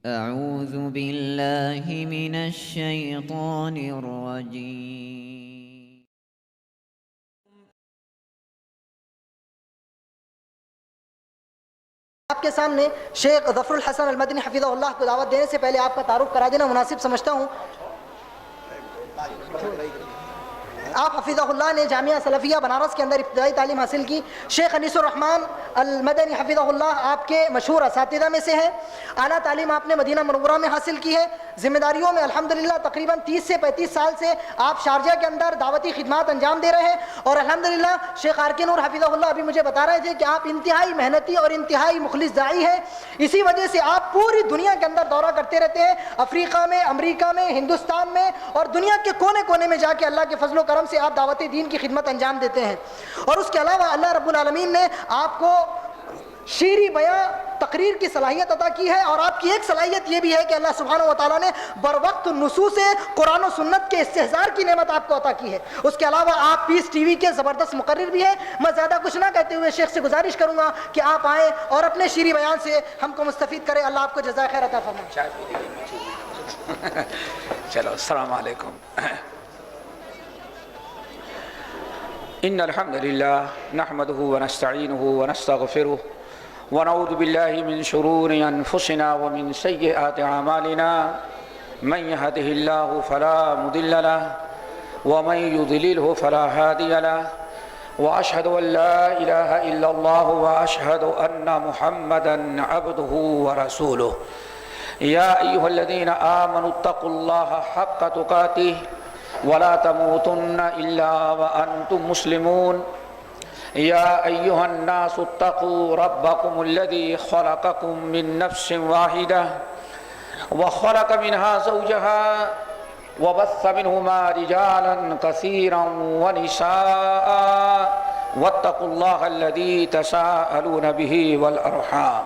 أعوذ بالله من الشيطان الرجيم. آپ کے سامنے شیخ ظفر الحسن المدنی حفظہ اللہ کو دعوت دینے سے پہلے آپ کا تعارف کرا دینا مناسب سمجھتا ہوں۔ آپ حفظہ اللہ نے جامعہ سلفیہ بنارس کے اندر ابتدائی تعلیم حاصل کی۔ شیخ انیس الرحمن المدنی حفظہ اللہ آپ کے مشہور اساتذہ میں سے ہیں۔ اعلیٰ تعلیم آپ نے مدینہ منورہ میں حاصل کی ہے۔ ذمہ داریوں میں الحمدللہ تقریباً 30 سے 35 سال سے آپ شارجہ کے اندر دعوتی خدمات انجام دے رہے ہیں، اور الحمدللہ شیخ آرکے نور حفظہ اللہ ابھی مجھے بتا رہے تھے کہ آپ انتہائی محنتی اور انتہائی مخلص داعی ہیں۔ اسی وجہ سے آپ پوری دنیا کے اندر دورہ کرتے رہتے ہیں، افریقہ میں، امریکہ میں، ہندوستان میں، اور دنیا کے کونے کونے میں جا کے اللہ کے فضل و کرم سے آپ دعوت دین کی خدمت انجام دیتے ہیں۔ اور اس کے علاوہ اللہ رب العالمین نے آپ کو شعری بیاں تقریر کی صلاحیت عطا کی ہے، اور آپ کی ایک صلاحیت یہ بھی ہے کہ اللہ سبحانہ و تعالیٰ نے بروقت نصوص قرآن و سنت کے استحضار کی نعمت آپ کو عطا کی ہے۔ اس کے علاوہ آپ پیس ٹی وی کے زبردست مقرر بھی ہیں۔ میں زیادہ کچھ نہ کہتے ہوئے شیخ سے گزارش کروں گا کہ آپ آئیں اور اپنے شعری بیان سے ہم کو مستفید کریں۔ اللہ آپ کو جزائے خیر عطا فرمائے۔ چلو السلام علیکم۔ ان الحمد للہ نحمده ونستعینه ونستغفره ونعوذ باللہ من شرور انفسنا ومن سیئات اعمالنا من يهده الله فلا مضل له ومن يضلله فلا هادي له واشهد ان لا اله الا الله واشهد ان محمدا عبده ورسوله يا ايها الذين آمنوا اتقوا الله حق تقاته ولا تموتن الا وانتم مسلمون يا ايها الناس اتقوا ربكم الذي خلقكم من نفس واحدة وخلق منها زوجها وبث منهما رجالا كثيرا ونساء واتقوا الله الذي تساءلون به والارحام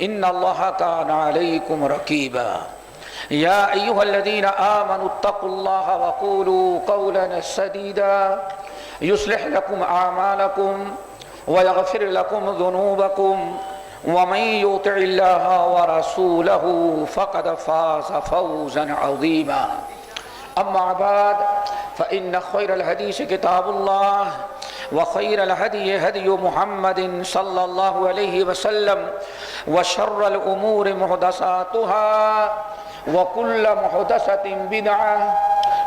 ان الله كان عليكم رقيبا يا أيها الذين آمنوا اتقوا الله وقولوا قولا سديدا يصلح لكم أعمالكم ويغفر لكم ذنوبكم ومن يطع الله ورسوله فقد فاز فوزا عظيما أما بعد فإن خير الحديث كتاب الله وخير الهدي هدي محمد صلى الله عليه وسلم وشر الأمور محدثاتها وكل محدثة بدعة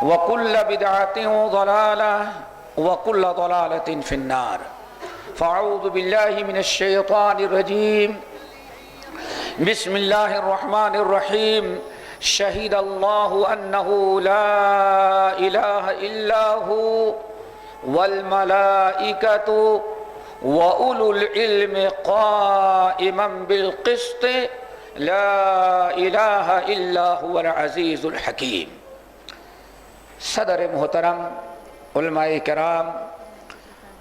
وكل بدعة ضلالة وكل ضلالة في النار فأعوذ بالله من الشيطان الرجيم بسم الله الرحمن الرحيم شهد الله أنه لا إله إلا هو والملائكة وأولو العلم قائما بالقسط لا الہ الا هو العزیز الحکیم۔ صدر محترم، علماء کرام،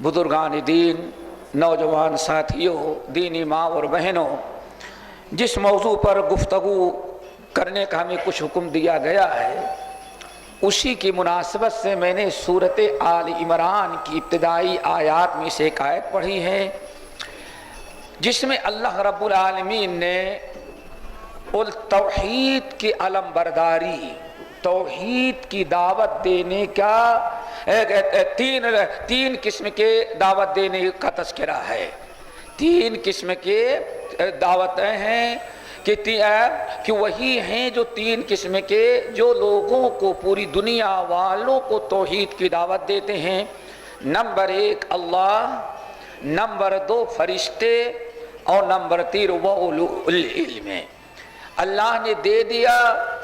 بزرگان دین، نوجوان ساتھیوں، دینی ماں اور بہنوں، جس موضوع پر گفتگو کرنے کا ہمیں کچھ حکم دیا گیا ہے اسی کی مناسبت سے میں نے سورۃ آل عمران کی ابتدائی آیات میں سے ایک آیت پڑھی ہے جس میں اللہ رب العالمین نے توحید کی علم برداری، توحید کی دعوت دینے کا تین قسم کے دعوت دینے کا تذکرہ ہے۔ تین قسم کے دعوتیں ہیں کہ وہی ہیں جو تین قسم کے جو لوگوں کو، پوری دنیا والوں کو توحید کی دعوت دیتے ہیں۔ نمبر 1 اللہ، نمبر 2 فرشتے، اور نمبر 3 اولو العلم۔ اللہ نے دے دیا،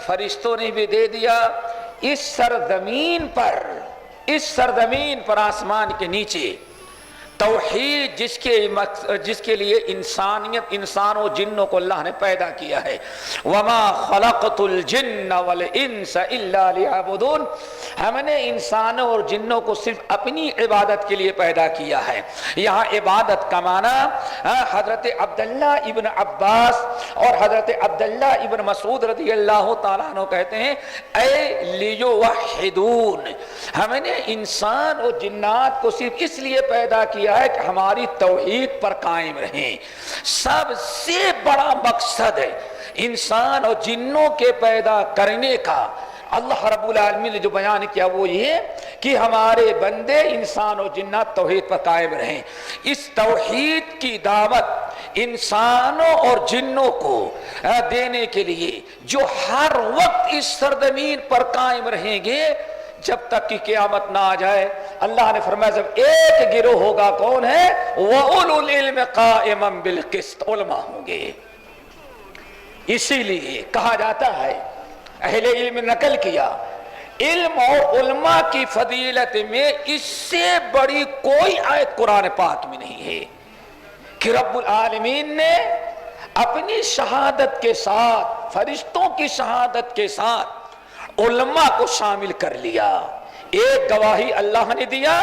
فرشتوں نے بھی دے دیا، اس سرزمین پر آسمان کے نیچے توحید جس کے لیے انسان و جنوں کو اللہ نے پیدا کیا ہے۔ وما خلقت الجن والانس الا لیعبدون، ہم نے انسانوں اور جنوں کو صرف اپنی عبادت کے لیے پیدا کیا ہے۔ یہاں عبادت کا معنی حضرت عبداللہ ابن عباس اور حضرت عبداللہ ابن مسعود رضی اللہ تعالیٰ عنہ کہتے ہیں اے لیوحدون، ہم نے انسان اور جنات کو صرف اس لیے پیدا کیا ہے کہ ہماری توحید پر قائم رہیں۔ سب سے بڑا مقصد ہے انسان اور جنوں کے پیدا کرنے کا اللہ رب العالمین نے جو بیان کیا وہ یہ کہ ہمارے بندے انسان اور جنات توحید پر قائم رہیں. اس توحید کی دعوت انسانوں اور جنوں کو دینے کے لیے جو ہر وقت اس سرزمین پر قائم رہیں گے جب تک کہ قیامت نہ آ جائے. اللہ نے فرمایا جب ایک گروہ ہوگا کون ہے؟ وَأُولُو الْعِلْمِ قَائِمًا بِالْقِسْطِ، علماء ہوں گے. اسی لیے کہا جاتا ہے، اہل علم نقل کیا، علم اور علماء کی فضیلت میں اس سے بڑی کوئی آیت قرآن پاک میں نہیں ہے کہ رب العالمین نے اپنی شہادت کے ساتھ، فرشتوں کی شہادت کے ساتھ علماء کو شامل کر لیا. ایک گواہی اللہ نے دیا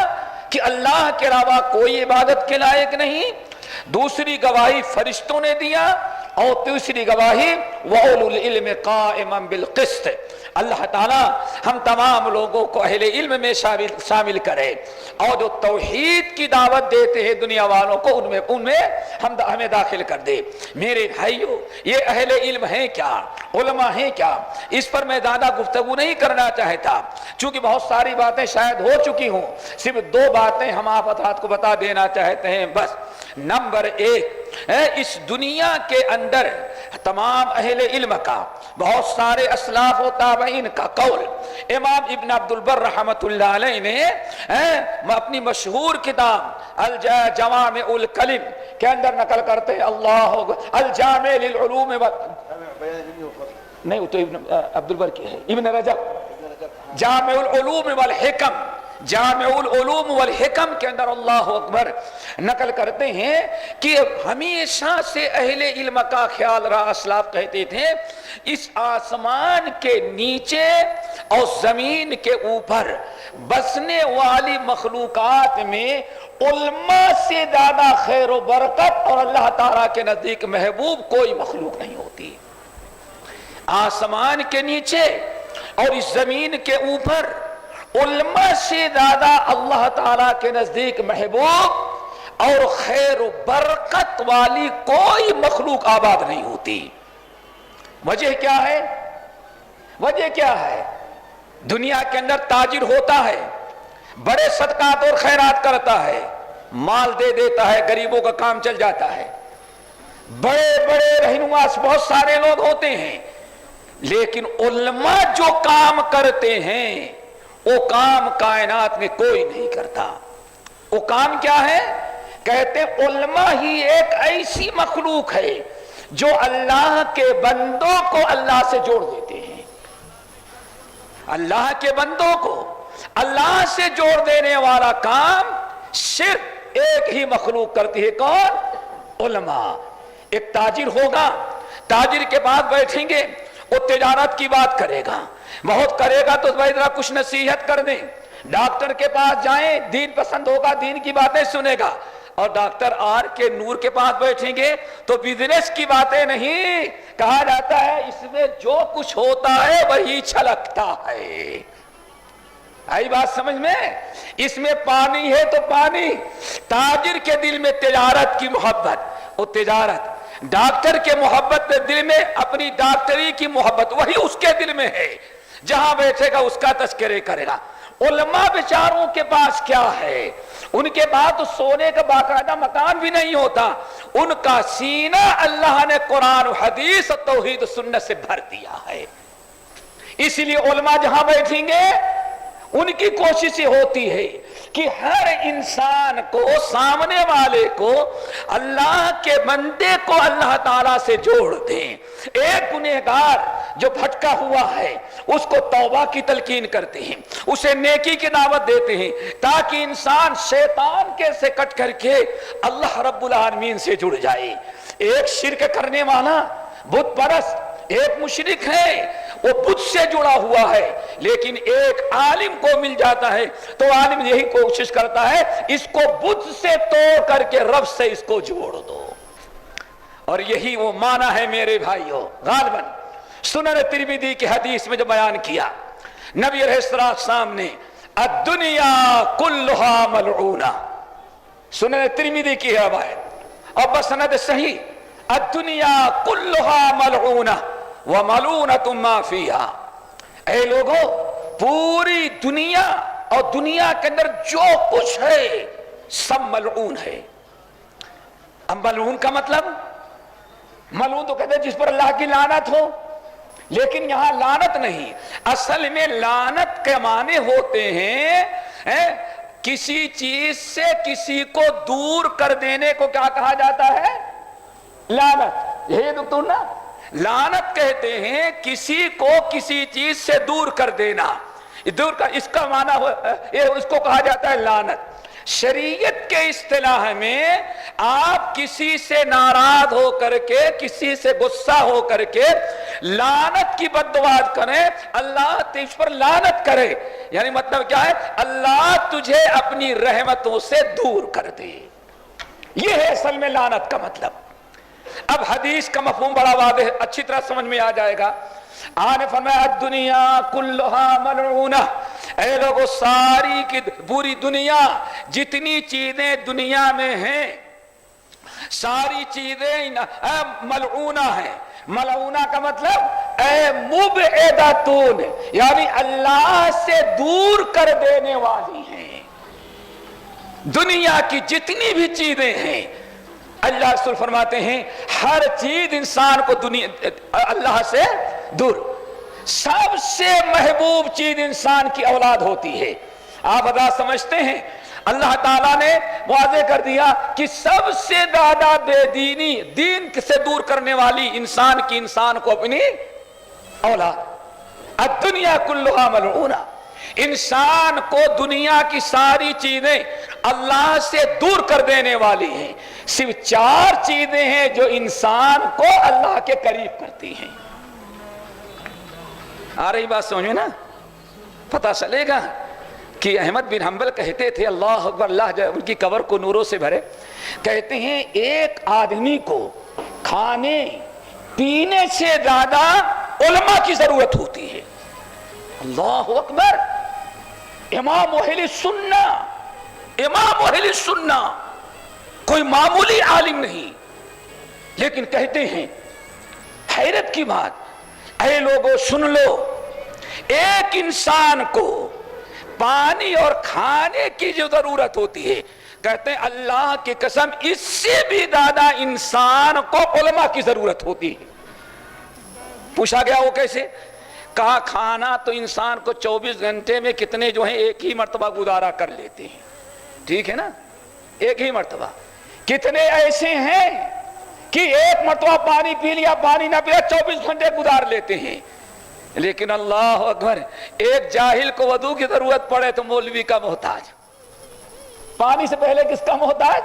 کہ اللہ کے علاوہ کوئی عبادت کے لائق نہیں، دوسری گواہی فرشتوں نے دیا، اور تیسری گواہی وَأُولُو الْعِلْمِ قَائِمًا بِالْقِسْطِ. اللہ تعالیٰ ہم تمام لوگوں کو اہل علم میں شامل کرے، اور جو توحید کی دعوت دیتے ہیں دنیا والوں کو ان میں ہمیں داخل کر دے. میرے بھائیو، یہ اہل علم ہیں کیا، علماء ہیں کیا، اس پر میں زیادہ گفتگو نہیں کرنا چاہتا چونکہ بہت ساری باتیں شاید ہو چکی ہوں. صرف دو باتیں ہم آپ حضرات کو بتا دینا چاہتے ہیں بس. نمبر ایک، اس دنیا کے اندر تمام اہل علم کا، بہت سارے اسلاف و تابعین کا قول امام ابن عبد البر رحمۃ اللہ علیہ نے اپنی مشہور کتاب الجوامع الکلم کے اندر نقل کرتے ہیں. اللہ الجامع للعلوم نہیں، وہ تو ابن عبد البر کی ہے، ابن رجب جامع العلوم والحکم، جامع العلوم والحکم کے اندر اللہ اکبر نقل کرتے ہیں کہ ہمیشہ سے اہل علم کا خیال رہا، اسلاف کہتے تھے اس آسمان کے نیچے اور زمین کے اوپر بسنے والی مخلوقات میں علماء سے زیادہ خیر و برکت اور اللہ تعالیٰ کے نزدیک محبوب کوئی مخلوق نہیں ہوتی. آسمان کے نیچے اور اس زمین کے اوپر علماء سے زیادہ اللہ تعالیٰ کے نزدیک محبوب اور خیر و برکت والی کوئی مخلوق آباد نہیں ہوتی. وجہ کیا ہے؟ وجہ کیا ہے؟ دنیا کے اندر تاجر ہوتا ہے، بڑے صدقات اور خیرات کرتا ہے، مال دے دیتا ہے، غریبوں کا کام چل جاتا ہے، بڑے بڑے رہنما بہت سارے لوگ ہوتے ہیں، لیکن علماء جو کام کرتے ہیں وہ کام کائنات میں کوئی نہیں کرتا. وہ کام کیا ہے؟ کہتے ہیں علماء ہی ایک ایسی مخلوق ہے جو اللہ کے بندوں کو اللہ سے جوڑ دیتے ہیں. اللہ کے بندوں کو اللہ سے جوڑ دینے والا کام صرف ایک ہی مخلوق کرتی ہے. کون؟ علماء. ایک تاجر ہوگا، تاجر کے پاس بیٹھیں گے، وہ تجارت کی بات کرے گا، بہت کرے گا تو بھائی ذرا کچھ نصیحت کر دیں. ڈاکٹر کے پاس جائیں، دین پسند ہوگا، دین کی باتیں سنے گا. اور ڈاکٹر آر کے نور کے پاس بیٹھیں گے تو بزنس کی باتیں نہیں. کہا جاتا ہے اس میں جو کچھ ہوتا ہے وہی چھلکتا ہے. آئی بات سمجھ میں؟ اس میں پانی ہے تو پانی. تاجر کے دل میں تجارت کی محبت، وہ تجارت. ڈاکٹر کے محبت دل میں اپنی ڈاکٹری کی محبت، وہی اس کے دل میں ہے. جہاں بیٹھے گا اس کا تذکرے کرے گا. علماء بیچاروں کے پاس کیا ہے؟ ان کے پاس تو سونے کا باقاعدہ مکان بھی نہیں ہوتا. ان کا سینہ اللہ نے قرآن و حدیث و توحید و سنت سے بھر دیا ہے. اس لیے علماء جہاں بیٹھیں گے ان کی کوشش ہوتی ہے کہ ہر انسان کو، سامنے والے کو، اللہ کے بندے کو اللہ تعالیٰ سے جوڑ دیں. ایک گنہگار جو بھٹکا ہوا ہے اس کو توبہ کی تلقین کرتے ہیں، اسے نیکی کی دعوت دیتے ہیں تاکہ انسان شیطان کے سے کٹ کر کے اللہ رب العالمین سے جڑ جائے. ایک شرک کرنے والا بت پرست، ایک مشرک ہے، وہ بت سے جڑا ہوا ہے، لیکن ایک عالم کو مل جاتا ہے تو عالم یہی کوشش کرتا ہے اس کو بت سے توڑ کر کے رب سے اس کو جوڑ دو. اور یہی وہ معنی ہے میرے بھائیوں. غالباً سنن ترمذی کی حدیث میں جو بیان کیا نبی علیہ السلام نے الدنیا کلھا ملعونہ، سنن ترمذی کی روایت اور بسند صحیح، الدنیا کلھا ملعونہ وَمَلُونَةٌ مَا فِيهَا، اے لوگوں پوری دنیا اور دنیا کے اندر جو کچھ ہے سب ملعون ہے۔ اب ملعون کا مطلب، ملعون تو کہتے ہیں جس پر اللہ کی لعنت ہو، لیکن یہاں لعنت نہیں، اصل میں لعنت کے معنی ہوتے ہیں کسی چیز سے کسی کو دور کر دینے کو کیا کہا جاتا ہے؟ لعنت۔ یہی دکتور نا، لعنت کہتے ہیں کسی کو کسی چیز سے دور کر دینا، دور کا اس کا معنی اس کو کہا جاتا ہے لعنت۔ شریعت کے اصطلاح میں آپ کسی سے ناراض ہو کر کے، کسی سے غصہ ہو کر کے لعنت کی بد دعا کریں، اللہ تجھ پر لعنت کرے، یعنی مطلب کیا ہے؟ اللہ تجھے اپنی رحمتوں سے دور کر دے، یہ ہے اصل میں لعنت کا مطلب۔ اب حدیث کا مفہوم بڑا واضح اچھی طرح سمجھ میں آ جائے گا۔ آنے فرمایا الدنیا کلھا ملعونہ، اے لوگوں ساری کی پوری دنیا، جتنی چیزیں دنیا میں ہیں ساری چیزیں ملعونہ ہیں۔ ملعونہ کا مطلب اے مبعدتون، یعنی اللہ سے دور کر دینے والی ہیں۔ دنیا کی جتنی بھی چیزیں ہیں، اللہ رسول فرماتے ہیں ہر چیز انسان کو دنیا اللہ سے دور۔ سب سے محبوب چیز انسان کی اولاد ہوتی ہے۔ آپ حضرات سمجھتے ہیں اللہ تعالیٰ نے واضح کر دیا کہ سب سے زیادہ بے دینی، دین سے دور کرنے والی انسان کو اپنی اولاد۔ الدنیا کلھا ملعونہ، انسان کو دنیا کی ساری چیزیں اللہ سے دور کر دینے والی ہیں، صرف 4 چیزیں ہیں جو انسان کو اللہ کے قریب کرتی ہیں۔ آ رہی بات سمجھ میں نا؟ پتہ چلے گا کہ احمد بن حنبل کہتے تھے، اللہ اکبر، اللہ ان کی قبر کو نوروں سے بھرے، کہتے ہیں ایک آدمی کو کھانے پینے سے زیادہ علماء کی ضرورت ہوتی ہے۔ اللہ اکبر، امام اہل سنہ، امام اہل سنہ، کوئی معمولی عالم نہیں، لیکن کہتے ہیں حیرت کی بات، اے لوگوں سن لو، ایک انسان کو پانی اور کھانے کی جو ضرورت ہوتی ہے، کہتے ہیں اللہ کی قسم اس سے بھی زیادہ انسان کو علماء کی ضرورت ہوتی ہے۔ پوچھا گیا وہ کیسے؟ کہا کھانا تو انسان کو 24 گھنٹے میں کتنے جو ہیں ایک ہی مرتبہ گزارا کر لیتے ہیں، ٹھیک ہے نا؟ ایک ہی مرتبہ۔ کتنے ایسے ہیں کہ ایک مرتبہ پانی پی لیا، پانی نہ پیا 24 گھنٹے گزار لیتے ہیں۔ لیکن اللہ اکبر، ایک جاہل کو وضو کی ضرورت پڑے تو مولوی کا محتاج، پانی سے پہلے کس کا محتاج؟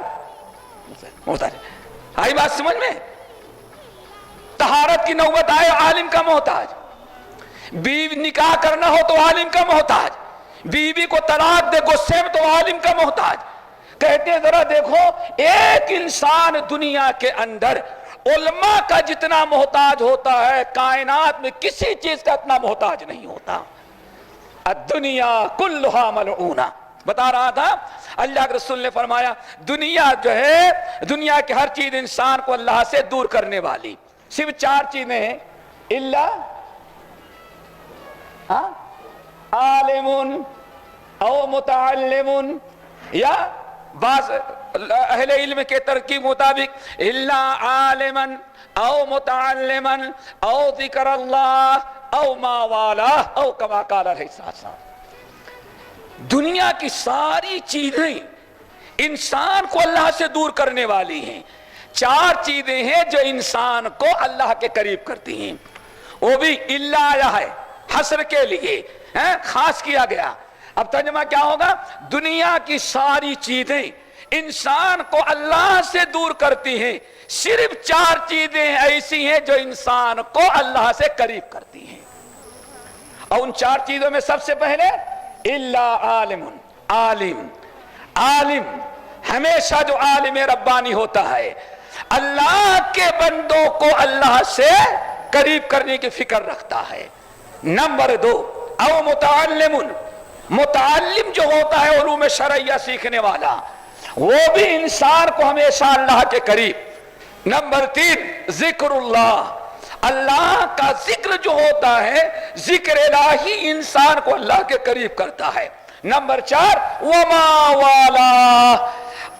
محتاج۔ آئی بات سمجھ میں؟ طہارت کی نوبت آئے عالم کا محتاج، بیوی نکاح کرنا ہو تو عالم کا محتاج، بیوی کو طلاق دے غصے میں تو عالم کا محتاج۔ کہتے ہیں ذرا دیکھو، ایک انسان دنیا کے اندر علماء کا جتنا محتاج ہوتا ہے کائنات میں کسی چیز کا اتنا محتاج نہیں ہوتا۔ الدنیا کلھا ملعونہ، بتا رہا تھا اللہ کے رسول نے فرمایا دنیا جو ہے، دنیا کی ہر چیز انسان کو اللہ سے دور کرنے والی، صرف 4 چیزیں ہیں، اللہ عالم او متعلم، یا بعض اہل علم کے ترکیب مطابق الا عالما او متعلما او ذکر اللہ او ما والا او کما قال علیہ السلام۔ دنیا کی ساری چیزیں انسان کو اللہ سے دور کرنے والی ہیں، 4 چیزیں ہیں جو انسان کو اللہ کے قریب کرتی ہیں، وہ بھی الا آیا ہے حصر کے لیے، خاص کیا گیا۔ اب ترجمہ کیا ہوگا؟ دنیا کی ساری چیزیں انسان کو اللہ سے دور کرتی ہیں، صرف 4 چیزیں ایسی ہیں جو انسان کو اللہ سے قریب کرتی ہیں، اور ان 4 چیزوں میں سب سے پہلے الا عالم، عالم، عالم ہمیشہ جو عالم ربانی ہوتا ہے اللہ کے بندوں کو اللہ سے قریب کرنے کی فکر رکھتا ہے۔ نمبر 2 او متعلم، متعلم جو ہوتا ہے علوم شرعیہ سیکھنے والا، وہ بھی انسان کو ہمیشہ اللہ کے قریب۔ نمبر 3 ذکر اللہ، اللہ کا ذکر جو ہوتا ہے، ذکر الہی انسان کو اللہ کے قریب کرتا ہے۔ نمبر 4 وما والا،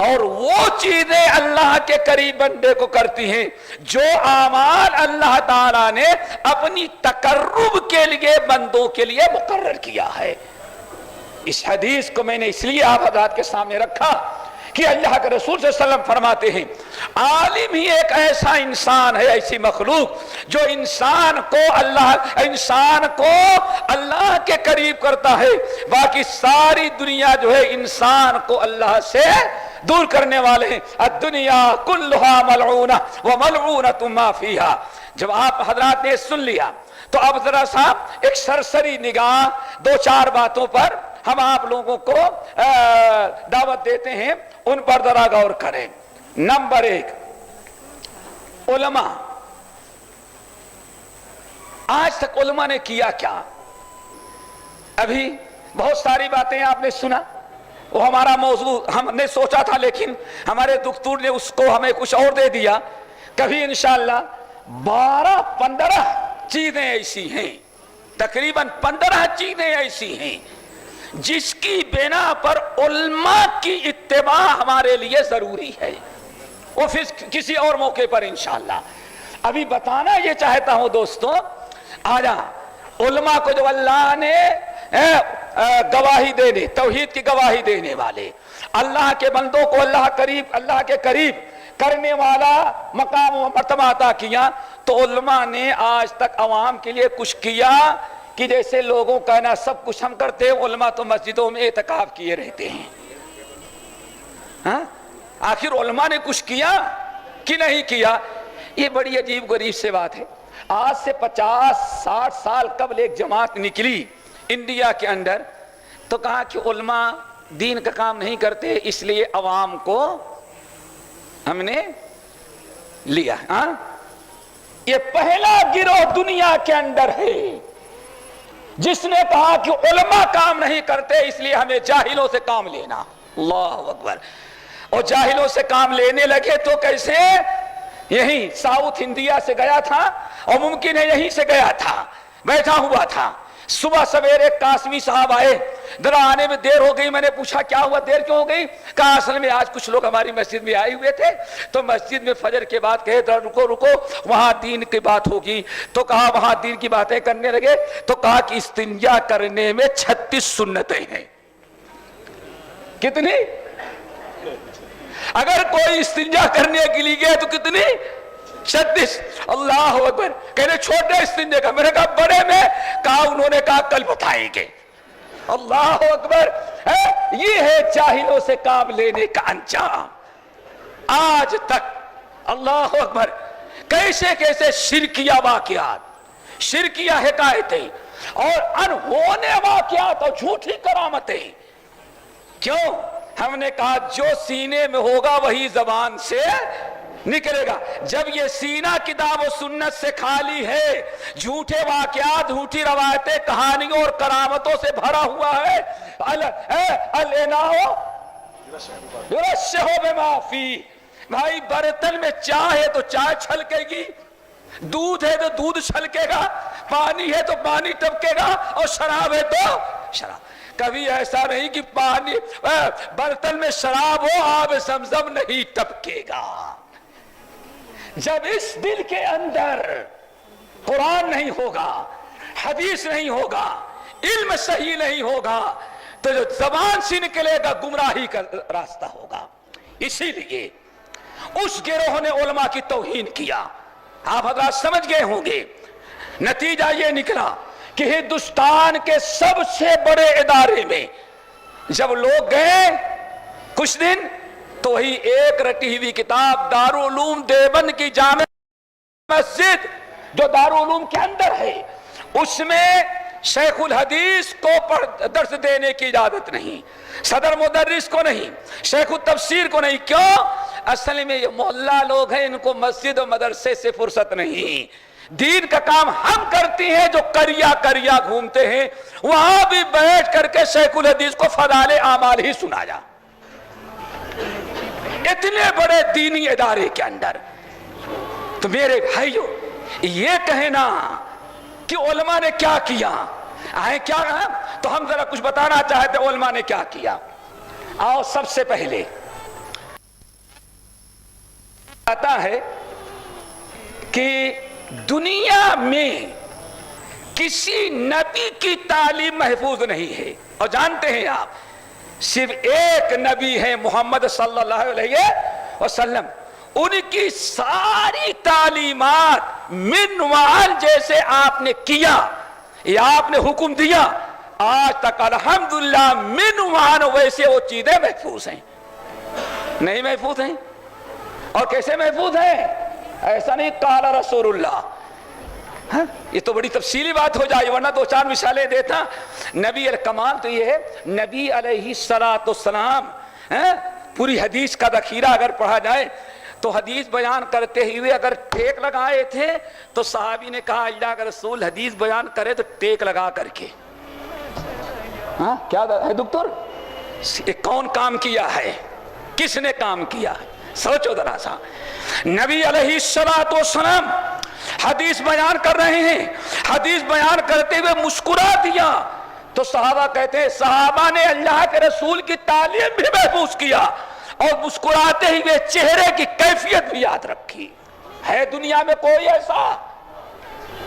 اور وہ چیزیں اللہ کے قریب بندے کو کرتی ہیں جو اعمال اللہ تعالیٰ نے اپنی تقرب کے لیے بندوں کے لیے مقرر کیا ہے۔ اس حدیث کو میں نے اس لیے آپ حضرات کے سامنے رکھا کہ اللہ کے رسول صلی اللہ علیہ وسلم فرماتے ہیں عالم ہی ایک ایسا انسان ہے، ایسی مخلوق جو انسان کو اللہ کے قریب کرتا ہے، باقی ساری دنیا جو ہے انسان کو اللہ سے دور کرنے والے ہیں۔ الدنیا کلھا ملعونہ وملعونۃ ما فیہا۔ جب آپ حضرات نے سن لیا تو اب ذرا سا ایک سرسری نگاہ 2-4 باتوں پر ہم آپ لوگوں کو دعوت دیتے ہیں، ان پر ذرا غور کریں۔ نمبر 1 علماء، آج تک علماء نے کیا کیا؟ ابھی بہت ساری باتیں آپ نے سنا، وہ ہمارا موضوع ہم نے سوچا تھا لیکن ہمارے دکتور نے اس کو ہمیں کچھ اور دے دیا۔ کبھی انشاءاللہ 12-15 چیزیں ایسی ہیں، تقریباً 15 چیزیں ایسی ہیں جس کی بنا پر علماء کی اتباع ہمارے لیے ضروری ہے، وہ پھر کسی اور موقع پر انشاءاللہ۔ ابھی بتانا یہ چاہتا ہوں دوستوں، آجا علماء کو جو اللہ نے گواہی دینے، توحید کی گواہی دینے والے، اللہ کے بندوں کو اللہ کے قریب کرنے والا مقام و مرتبہ عطا کیا، تو علماء نے آج تک عوام کے لیے کچھ کیا کہ جیسے لوگوں کا نا سب کچھ ہم کرتے ہیں، علماء تو مسجدوں میں اعتکاف کیے رہتے ہیں۔ ہاں آخر علماء نے کچھ کیا کہ نہیں کیا؟ یہ بڑی عجیب غریب سے بات ہے۔ آج سے 50-60 سال قبل ایک جماعت نکلی انڈیا کے اندر، تو کہا کہ علماء دین کا کام نہیں کرتے، اس لیے عوام کو ہم نے لیا۔ ہاں یہ پہلا گروہ دنیا کے اندر ہے جس نے کہا کہ علماء کام نہیں کرتے اس لیے ہمیں جاہلوں سے کام لینا۔ اللہ اکبر! اور جاہلوں سے کام لینے لگے تو کیسے؟ یہی ساؤتھ انڈیا سے گیا تھا، اور ممکن ہے یہیں سے گیا تھا، بیٹھا ہوا تھا، صبح سویرے قاسمی صاحب آئے، ذرا آنے میں دیر ہو گئی، میں نے پوچھا کیا ہوا، دیر کیوں ہو گئی؟ کہا اصل میں آج کچھ لوگ ہماری مسجد میں آئے ہوئے تھے، تو مسجد میں فجر کے بعد کہے ذرا رکو وہاں دین کی بات ہوگی، تو کہا وہاں دین کی باتیں کرنے لگے، تو کہا کہ استنجا کرنے میں 36 سنتیں ہیں۔ کتنی؟ اگر کوئی استنجا کرنے کے لیے گئے تو کتنی؟ 36۔ اللہ اکبر! کہنے چھوٹے استنجے کا، میں نے کہا بڑے میں؟ کہا انہوں نے کہا کل بتائیں گے۔ اللہ اکبر! یہ ہے جاہلوں سے کام لینے کا انجام۔ آج تک اللہ اکبر کیسے کیسے شرکیہ واقعات، شرکیہ حکایتیں اور انہونے واقعات اور جھوٹی کرامتیں۔ کیوں؟ ہم نے کہا جو سینے میں ہوگا وہی زبان سے نکلے گا۔ جب یہ سینہ کتاب و سنت سے خالی ہے، جھوٹے واقعات، جھوٹی روایتیں، کہانیوں اور کرامتوں سے بھرا ہوا ہے، الاناء یرشح بما فی، بھائی برتن میں چائے ہے تو چائے چھلکے گی، دودھ ہے تو دودھ چھلکے گا، پانی ہے تو پانی ٹپکے گا، اور شراب ہے تو شراب۔ کبھی ایسا نہیں کہ پانی برتن میں شراب ہو آب زمزم نہیں ٹپکے گا۔ جب اس دل کے اندر قرآن نہیں ہوگا، حدیث نہیں ہوگا، علم صحیح نہیں ہوگا، تو جو زبان سے نکلے گا گمراہی کا راستہ ہوگا۔ اسی لیے اس گروہ نے علماء کی توہین کیا۔ آپ حضرات سمجھ گئے ہوں گے، نتیجہ یہ نکلا کہ ہندوستان کے سب سے بڑے ادارے میں جب لوگ گئے کچھ دن، تو وہی ایک رٹی ہوئی کتاب دارالعلوم دیوبند کی جامع مسجد جو دارالعلوم کے اندر ہے، اس میں شیخ الحدیث کو درس دینے کی اجازت نہیں، صدر مدرس کو نہیں، شیخ التفسیر کو نہیں۔ کیوں؟ اصل میں یہ محلہ لوگ ہیں، ان کو مسجد و مدرسے سے فرصت نہیں۔ دین کا کام ہم کرتے ہیں جو کریا گھومتے ہیں، وہاں بھی بیٹھ کر کے شیخ الحدیث کو فضائل اعمال ہی سنایا۔ اتنے بڑے دینی ادارے کے اندر تو میرے بھائیوں یہ کہنا کہ علماء نے کیا کیا آئے کیا ہے، تو ہم ذرا کچھ بتانا چاہتے علماء نے کیا کیا. آؤ سب سے پہلے آتا ہے کہ دنیا میں کسی نبی کی تعلیم محفوظ نہیں ہے، اور جانتے ہیں آپ صرف ایک نبی ہے محمد صلی اللہ علیہ وسلم، ان کی ساری تعلیمات منوال جیسے آپ نے کیا یا آپ نے حکم دیا، آج تک الحمدللہ منوال ویسے وہ چیزیں محفوظ ہیں. نہیں محفوظ ہیں؟ اور کیسے محفوظ ہیں؟ ایسا نہیں قال رسول اللہ. یہ تو بڑی تفصیلی بات ہو جائے، ورنہ دو چار مثالیں دیتا. نبی کمال تو یہ ہے، نبی علیہ السلام پوری حدیث کا ذخیرہ اگر پڑھا جائے تو حدیث بیان کرتے ہوئے اگر ٹیک لگائے تھے تو صحابی نے کہا اللہ کا رسول حدیث بیان کرے تو ٹیک لگا کر کے. کیا ہے دکتور، کون کام کیا ہے، کس نے کام کیا ہے؟ سوچو ذرا سا. نبی علیہ السلام حدیث بیان کر رہے ہیں، حدیث بیان کرتے ہوئے مسکرا دیا تو صحابہ کہتے ہیں صحابہ نے اللہ کے رسول کی تعلیم بھی محفوظ کیا اور مسکراتے ہوئے چہرے کی کیفیت بھی یاد رکھی. ہے دنیا میں کوئی ایسا؟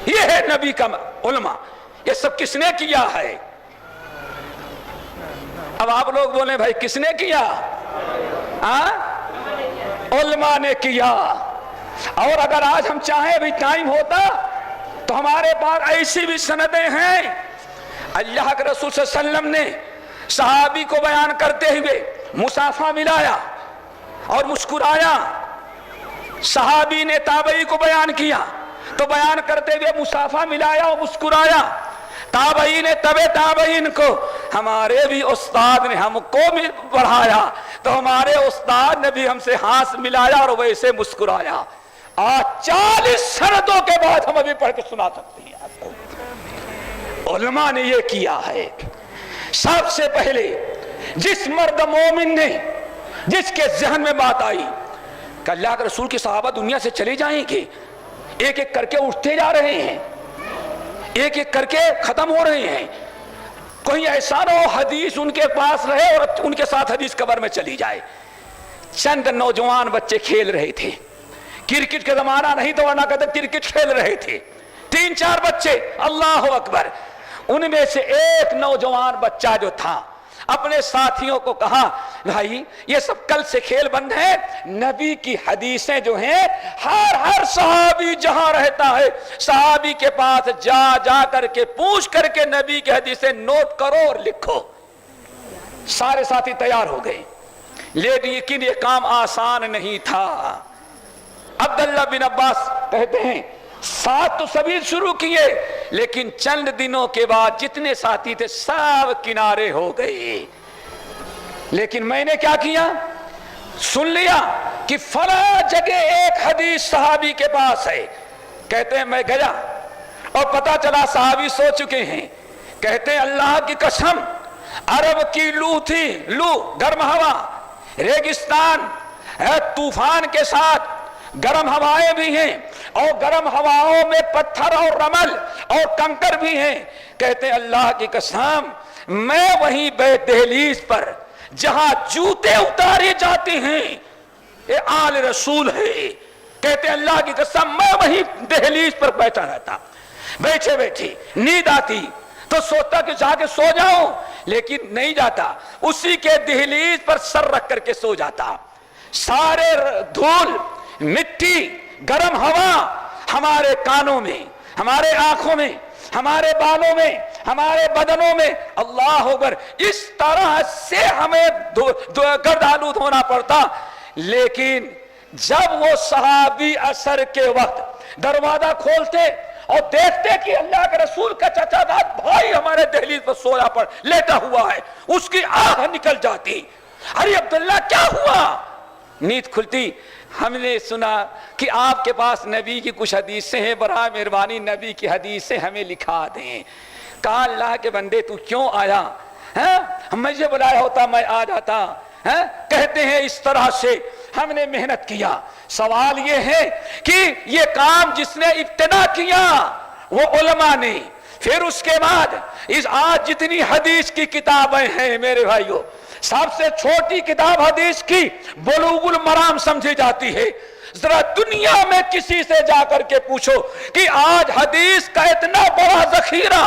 یہ ہے نبی کا علماء. یہ سب کس نے کیا ہے؟ اب آپ لوگ بولیں بھائی کس نے کیا؟ علماء نے کیا. اور اگر آج ہم چاہیں بھی ٹائم ہوتا تو ہمارے پاس ایسی بھی سندیں ہیں. اللہ کے رسول صلی اللہ علیہ وسلم نے صحابی کو بیان کرتے ہوئے مصافحہ ملایا اور مسکرایا. صحابی نے تابعی کو بیان کیا تو بیان کرتے ہوئے مصافحہ ملایا اور مسکرایا. تابعی نے تابعین کو، ہمارے بھی استاد نے ہم کو بھی پڑھایا تو ہمارے استاد نے بھی ہم سے ہاتھ ملایا اور ویسے مسکرایا. آج 40 سندوں کے بعد ہم ابھی پڑھ کے سنا سکتے ہیں آپ کو. علماء نے یہ کیا ہے. سب سے پہلے جس مرد مومن نے، جس کے ذہن میں بات آئی کہ اللہ کے رسول کے صحابہ دنیا سے چلے جائیں گے، ایک ایک کر کے اٹھتے جا رہے ہیں، ایک ایک کر کے ختم ہو رہے ہیں، کوئی ایسا نہ ہو حدیث ان کے پاس رہے اور ان کے ساتھ حدیث قبر میں چلی جائے. چند نوجوان بچے کھیل رہے تھے، کرکٹ کا زمانہ نہیں تو ورنہ کہتے کرکٹ کھیل رہے تھے. 3-4 بچے، اللہ اکبر. ان میں سے ایک نوجوان بچہ جو تھا اپنے ساتھیوں کو کہا بھائی یہ سب کل سے کھیل بند ہے، نبی کی حدیثیں جو ہیں ہر صحابی جہاں رہتا ہے صحابی کے پاس جا کر کے پوچھ کر کے نبی کی حدیثیں نوٹ کرو اور لکھو. سارے ساتھی تیار ہو گئے، لیکن یہ کام آسان نہیں تھا. عبداللہ بن عباس کہتے ہیں ساتھ تو سبھی شروع کیے لیکن چند دنوں کے بعد جتنے ساتھی تھے سب کنارے ہو گئے. لیکن میں نے کیا کیا، سن لیا کہ فلاں جگہ ایک حدیث صحابی کے پاس ہے. کہتے ہیں میں گیا اور پتا چلا صحابی سو چکے ہیں. کہتے ہیں اللہ کی قسم عرب کی لو تھی، لو گرم ہوا، ریگستان ہے، طوفان کے ساتھ گرم ہوائیں بھی ہیں اور گرم ہواؤں میں پتھر اور رمل اور کنکر بھی ہیں. کہتے ہیں اللہ کی قسم میں وہیں بیت دہلیز پر جہاں جوتے اتارے جاتے ہیں، یہ آل رسول ہے. کہتے ہیں اللہ کی قسم میں وہیں دہلیز پر بیٹھا رہتا، بیٹھے بیٹھے نیند آتی تو سوچتا کہ جا کے سو جاؤں، لیکن نہیں جاتا، اسی کے دہلیز پر سر رکھ کر کے سو جاتا. سارے دھول، مٹی، گرم ہوا ہمارے کانوں میں، ہمارے آنکھوں میں، ہمارے بالوں میں، ہمارے بدنوں میں، اللہ اکبر، اس طرح سے ہمیں گرد آلود ہونا پڑتا. لیکن جب وہ صحابی عصر کے وقت دروازہ کھولتے اور دیکھتے کہ اللہ کے رسول کا چچا داد بھائی ہمارے دہلیز پر سویا پر لیٹا ہوا ہے، اس کی آہ نکل جاتی. ارے عبداللہ کیا ہوا؟ نیند کھلتی، ہم نے سنا کہ آپ کے پاس نبی کی کچھ حدیثیں ہیں، برائے مہربانی نبی کی حدیثیں ہمیں لکھا دیں. کہا اللہ کے بندے تو کیوں آیا؟ مجھے بلایا ہوتا میں آ جاتا. کہتے ہیں اس طرح سے ہم نے محنت کیا. سوال یہ ہے کہ یہ کام جس نے ابتدا کیا وہ علماء نے، پھر اس کے بعد اس آج جتنی حدیث کی کتابیں ہیں میرے بھائیوں، سب سے چھوٹی کتاب حدیث کی بلوغ المرام سمجھی جاتی ہے. ذرا دنیا میں کسی سے جا کر کے پوچھو کہ آج حدیث کا اتنا بڑا ذخیرہ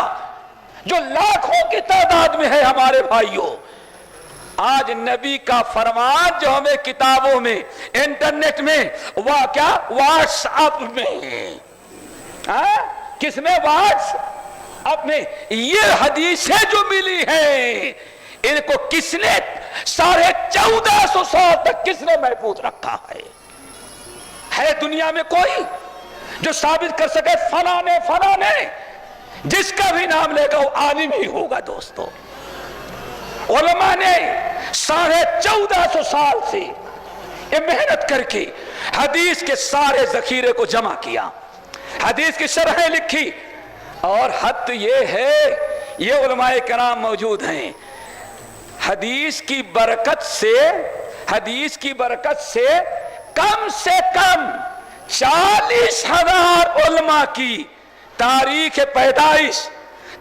جو لاکھوں کی تعداد میں ہے ہمارے بھائیوں، آج نبی کا فرمان جو ہمیں کتابوں میں، انٹرنیٹ میں، واٹس اپ میں، کس میں؟ واٹس اپ میں یہ حدیثیں جو ملی ہیں ان کو کس نے 1450 سال تک کس نے محفوظ رکھا ہے دنیا میں کوئی جو ثابت کر سکے فلاں نے جس کا بھی نام لے گا وہ عالم ہی ہوگا. دوستو علماء نے 1450 سال سے یہ محنت کر کے حدیث کے سارے ذخیرے کو جمع کیا، حدیث کی شرحیں لکھی، اور حد یہ ہے یہ علماء کرام موجود ہیں. حدیث کی برکت سے کم سے کم 40,000 علماء کی تاریخ پیدائش،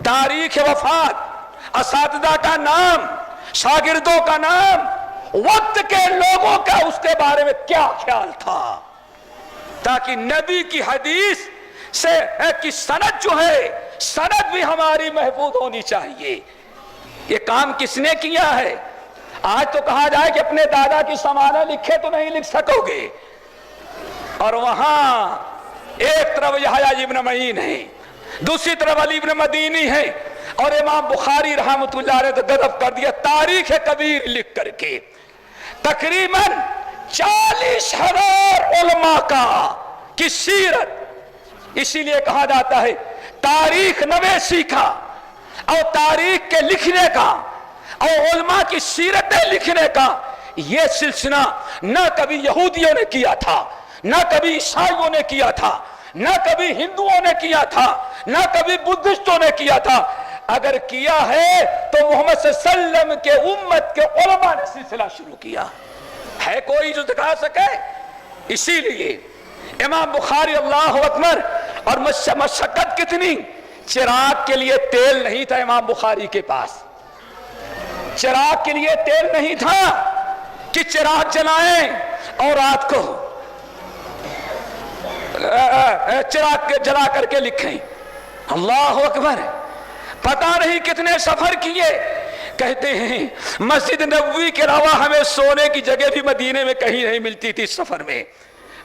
تاریخ وفات، اساتذہ کا نام، شاگردوں کا نام، وقت کے لوگوں کا اس کے بارے میں کیا خیال تھا، تاکہ نبی کی حدیث سے کی سند جو ہے، سند بھی ہماری محفوظ ہونی چاہیے. یہ کام کس نے کیا ہے؟ آج تو کہا جائے کہ اپنے دادا کی سمانہ لکھے تو نہیں لکھ سکو گے، اور وہاں ایک طرف یحییٰ ابن معین ہے، دوسری طرف علی ابن مدینی ہے، اور امام بخاری رحمۃ اللہ علیہ تو غضب کر دیا تاریخ کبیر لکھ کر کے. تقریباً 40,000 علماء کی سیرت، اسی لیے کہا جاتا ہے تاریخ نویسی کا اور تاریخ کے لکھنے کا اور علماء کی سیرتیں لکھنے کا یہ سلسلہ نہ کبھی یہودیوں نے کیا تھا، نہ کبھی عیسائیوں نے کیا تھا، نہ کبھی ہندوؤں نے کیا تھا، نہ کبھی بدھسٹوں نے کیا تھا. اگر کیا ہے تو محمد صلی اللہ علیہ وسلم کے امت کے علماء نے سلسلہ شروع کیا ہے. کوئی جو دکھا سکے؟ اسی لیے امام بخاری اللہ اکبر، اور مشقت کتنی، چراغ کے لیے تیل نہیں تھا امام بخاری کے پاس، چراغ کے لیے تیل نہیں تھا کہ چراغ جلائیں اور رات کو چراغ جلا کر کے لکھیں. اللہ اکبر، پتہ نہیں کتنے سفر کیے. کہتے ہیں مسجد نبوی کے علاوہ ہمیں سونے کی جگہ بھی مدینے میں کہیں نہیں ملتی تھی سفر میں،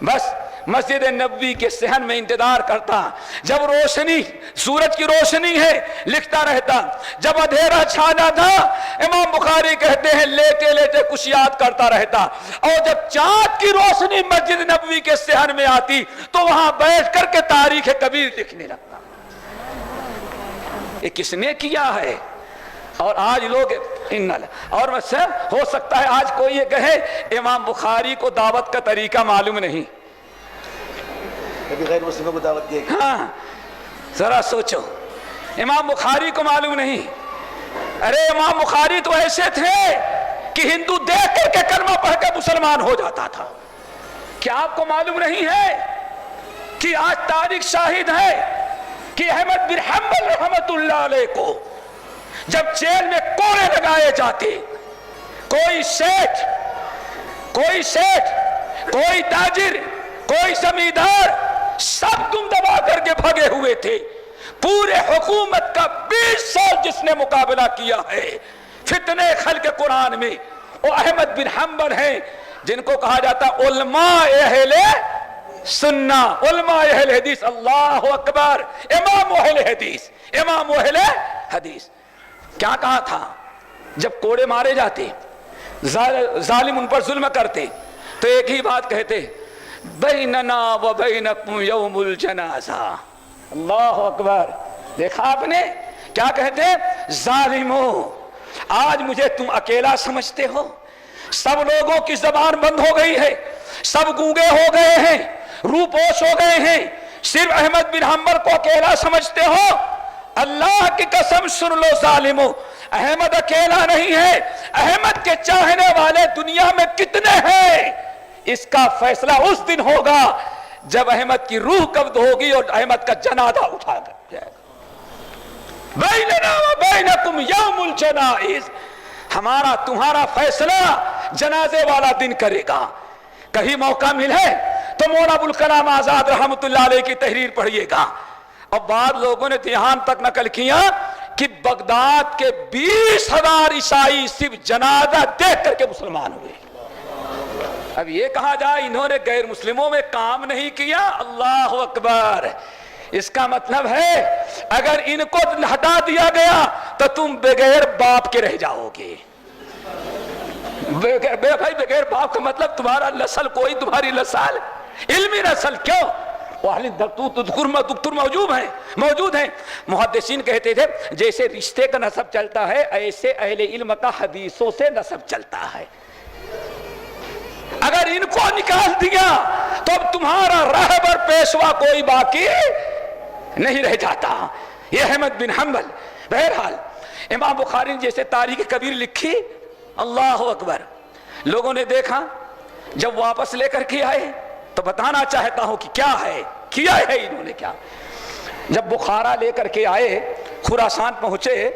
بس مسجد نبوی کے صحن میں انتظار کرتا. جب روشنی، سورج کی روشنی ہے لکھتا رہتا، جب اندھیرا چھا جاتا امام بخاری کہتے ہیں لیٹے لیٹے کچھ یاد کرتا رہتا، اور جب چاند کی روشنی مسجد نبوی کے صحن میں آتی تو وہاں بیٹھ کر کے تاریخ کبیر لکھنے لگتا. یہ کس نے کیا ہے؟ اور آج لوگ اور ہو سکتا ہے آج کوئی یہ کہے امام بخاری کو دعوت کا طریقہ معلوم نہیں. غیر مسلموں کو دعوت دی. ہاں ذرا سوچو، امام بخاری کو معلوم نہیں. ارے امام بخاری تو ایسے تھے کہ ہندو دیکھ کر کے کلمہ پڑھ کے مسلمان ہو جاتا تھا. کیا آپ کو معلوم نہیں ہے کہ آج تاریخ شاہد ہے کہ احمد بن حنبل رحمت اللہ علیہ کو جب جیل میں کوڑے لگائے جاتے، کوئی سیٹھ، کوئی تاجر، کوئی زمیندار، سب تم دبا کر کے بھگے ہوئے تھے. پورے حکومت کا 20 سال جس نے مقابلہ کیا ہے فتنے خلق قرآن میں، وہ احمد بن حنبل ہیں جن کو کہا جاتا علماء اہل سنہ، علماء اہل حدیث. اللہ اکبر، امام اہل حدیث، امام اہل حدیث. کیا کہا تھا جب کوڑے مارے جاتے، ظالم ان پر ظلم کرتے، تو ایک ہی بات کہتے، بیننا و بینکم یوم الجنازہ. اللہ اکبر، دیکھا آپ نے کیا کہتے؟ ظالموں، آج مجھے تم اکیلا سمجھتے ہو، سب لوگوں کی زبان بند ہو گئی ہے، سب گونگے ہو گئے ہیں، روپوش ہو گئے ہیں، صرف احمد بن حنبل کو اکیلا سمجھتے ہو. اللہ کی قسم سن لو ظالموں، احمد اکیلا نہیں ہے، احمد کے چاہنے والے دنیا میں کتنے ہیں، اس کا فیصلہ اس دن ہوگا جب احمد کی روح قبض ہوگی اور احمد کا جنازہ اٹھا کر جائے گا۔ بیننا و بینکم یوم الجنائز، ہمارا تمہارا فیصلہ جنازے والا دن کرے گا۔ کہیں موقع ملے تو مولانا ابوالکلام آزاد رحمۃ اللہ علیہ کی تحریر پڑھیے گا۔ اب بعض لوگوں نے دیہان تک نقل کیا کہ بغداد کے 20,000 عیسائی صرف جنازہ دیکھ کر کے مسلمان ہوئے۔ اب یہ کہا جائے انہوں نے غیر مسلموں میں کام نہیں کیا، اللہ اکبر، اس کا مطلب ہے اگر ان کو ہٹا دیا گیا تو تم بغیر باپ کے رہ جاؤ گے۔ بھائی بغیر باپ کا مطلب تمہارا نسل کوئی، تمہاری نسل علمی نسل کیوں؟ دکتور موجود ہیں۔ محدثین کہتے تھے جیسے رشتے کا نسب چلتا ہے ایسے اہل علم کا حدیثوں سے نسب چلتا ہے۔ اگر ان کو نکال دیا تو اب تمہارا راہبر پیشوا کوئی باقی نہیں رہ جاتا۔ یہ احمد بن حنبل، بہرحال امام بخاری نے جیسے تاریخ کبیر لکھی، اللہ اکبر، لوگوں نے دیکھا جب واپس لے کر کے آئے تو بتانا چاہتا ہوں کہ کیا ہے، کیا ہے انہوں نے کیا۔ جب بخارا لے کر کے آئے، خراسان پہنچے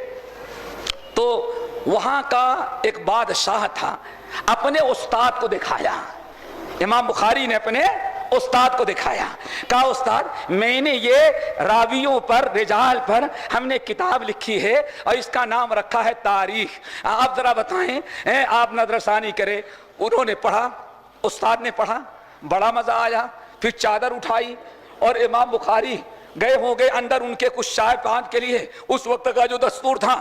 تو وہاں کا ایک بادشاہ تھا، اپنے استاد کو دکھایا، امام بخاری نے اپنے استاد کو دکھایا، کہا استاد میں نے یہ راویوں پر، رجال پر ہم نے کتاب لکھی ہے اور اس کا نام رکھا ہے تاریخ، آپ ذرا بتائیں، آپ نظر ثانی کریں۔ انہوں نے پڑھا، استاد نے پڑھا، بڑا مزہ آیا، پھر چادر اٹھائی اور امام بخاری گئے ہوں گے اندر ان کے کچھ چائے پان کے لیے، اس وقت کا جو دستور تھا،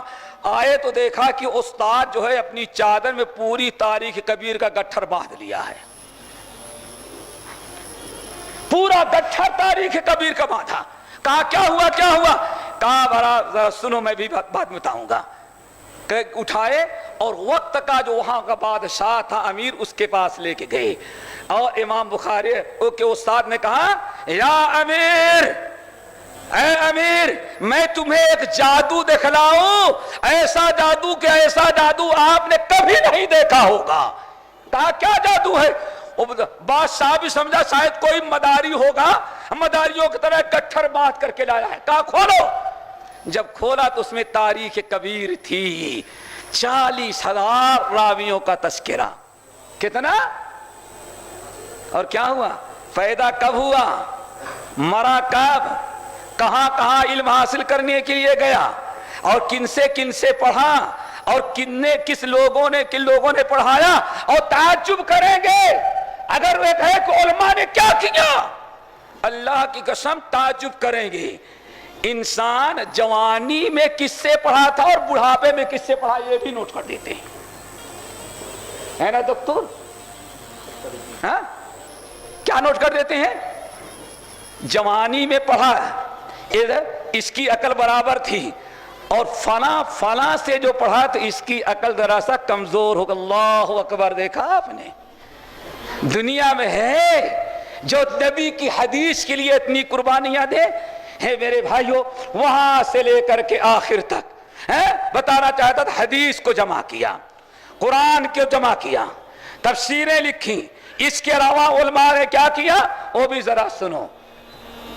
آئے تو دیکھا کہ استاد جو ہے اپنی چادر میں پوری تاریخ کبیر کا گٹھر باندھ لیا ہے، پورا گٹھر تاریخ کبیر کا باندھا۔ کہا کیا ہوا کیا ہوا؟ کہا ذرا سنو میں بھی بات بتاؤں گا۔ کہ اٹھائے اور وقت کا جو وہاں کا بادشاہ تھا امیر، اس کے پاس لے کے گئے اور امام بخاری کے استاد نے کہا یا امیر، اے امیر میں تمہیں ایک جادو دکھلاؤں، ایسا جادو کہ ایسا جادو آپ نے کبھی نہیں دیکھا ہوگا۔ کہا کیا جادو ہے؟ بادشاہ بھی سمجھا شاید کوئی مداری ہوگا، مداریوں کی طرح گٹھر باندھ کر کے لایا ہے۔ کہا کھولو۔ جب کھولا تو اس میں تاریخ کبیر تھی، 40,000 راویوں کا تذکرہ۔ کتنا؟ اور کیا ہوا؟ فائدہ کب ہوا؟ مرا کب؟ کہاں کہاں علم حاصل کرنے کے لیے گیا اور کن سے پڑھا اور کن لوگوں نے پڑھایا، اور تعجب کریں گے اگر وہ کہے کہ علماء نے کیا کیا، اللہ کی قسم تعجب کریں گے۔ انسان جوانی میں کس سے پڑھا تھا اور بڑھاپے میں کس سے پڑھا یہ بھی نوٹ کر دیتے ہیں، ہے نا دکتور؟ ہاں کیا نوٹ کر دیتے ہیں؟ جوانی میں پڑھا، اس کی عقل برابر تھی، اور فلاں سے جو پڑھا تو اس کی عقل ذرا سا کمزور ہو۔ اللہ اکبر، دیکھا آپ نے؟ دنیا میں ہے جو نبی کی حدیث کے لیے اتنی قربانیاں دے ہے میرے بھائیوں، وہاں سے لے کر کے آخر تک بتانا چاہتا تھا، حدیث کو جمع کیا، قرآن کو جمع کیا، تفسیریں لکھی، اس کے علاوہ علماء نے کیا کیا وہ بھی ذرا سنو۔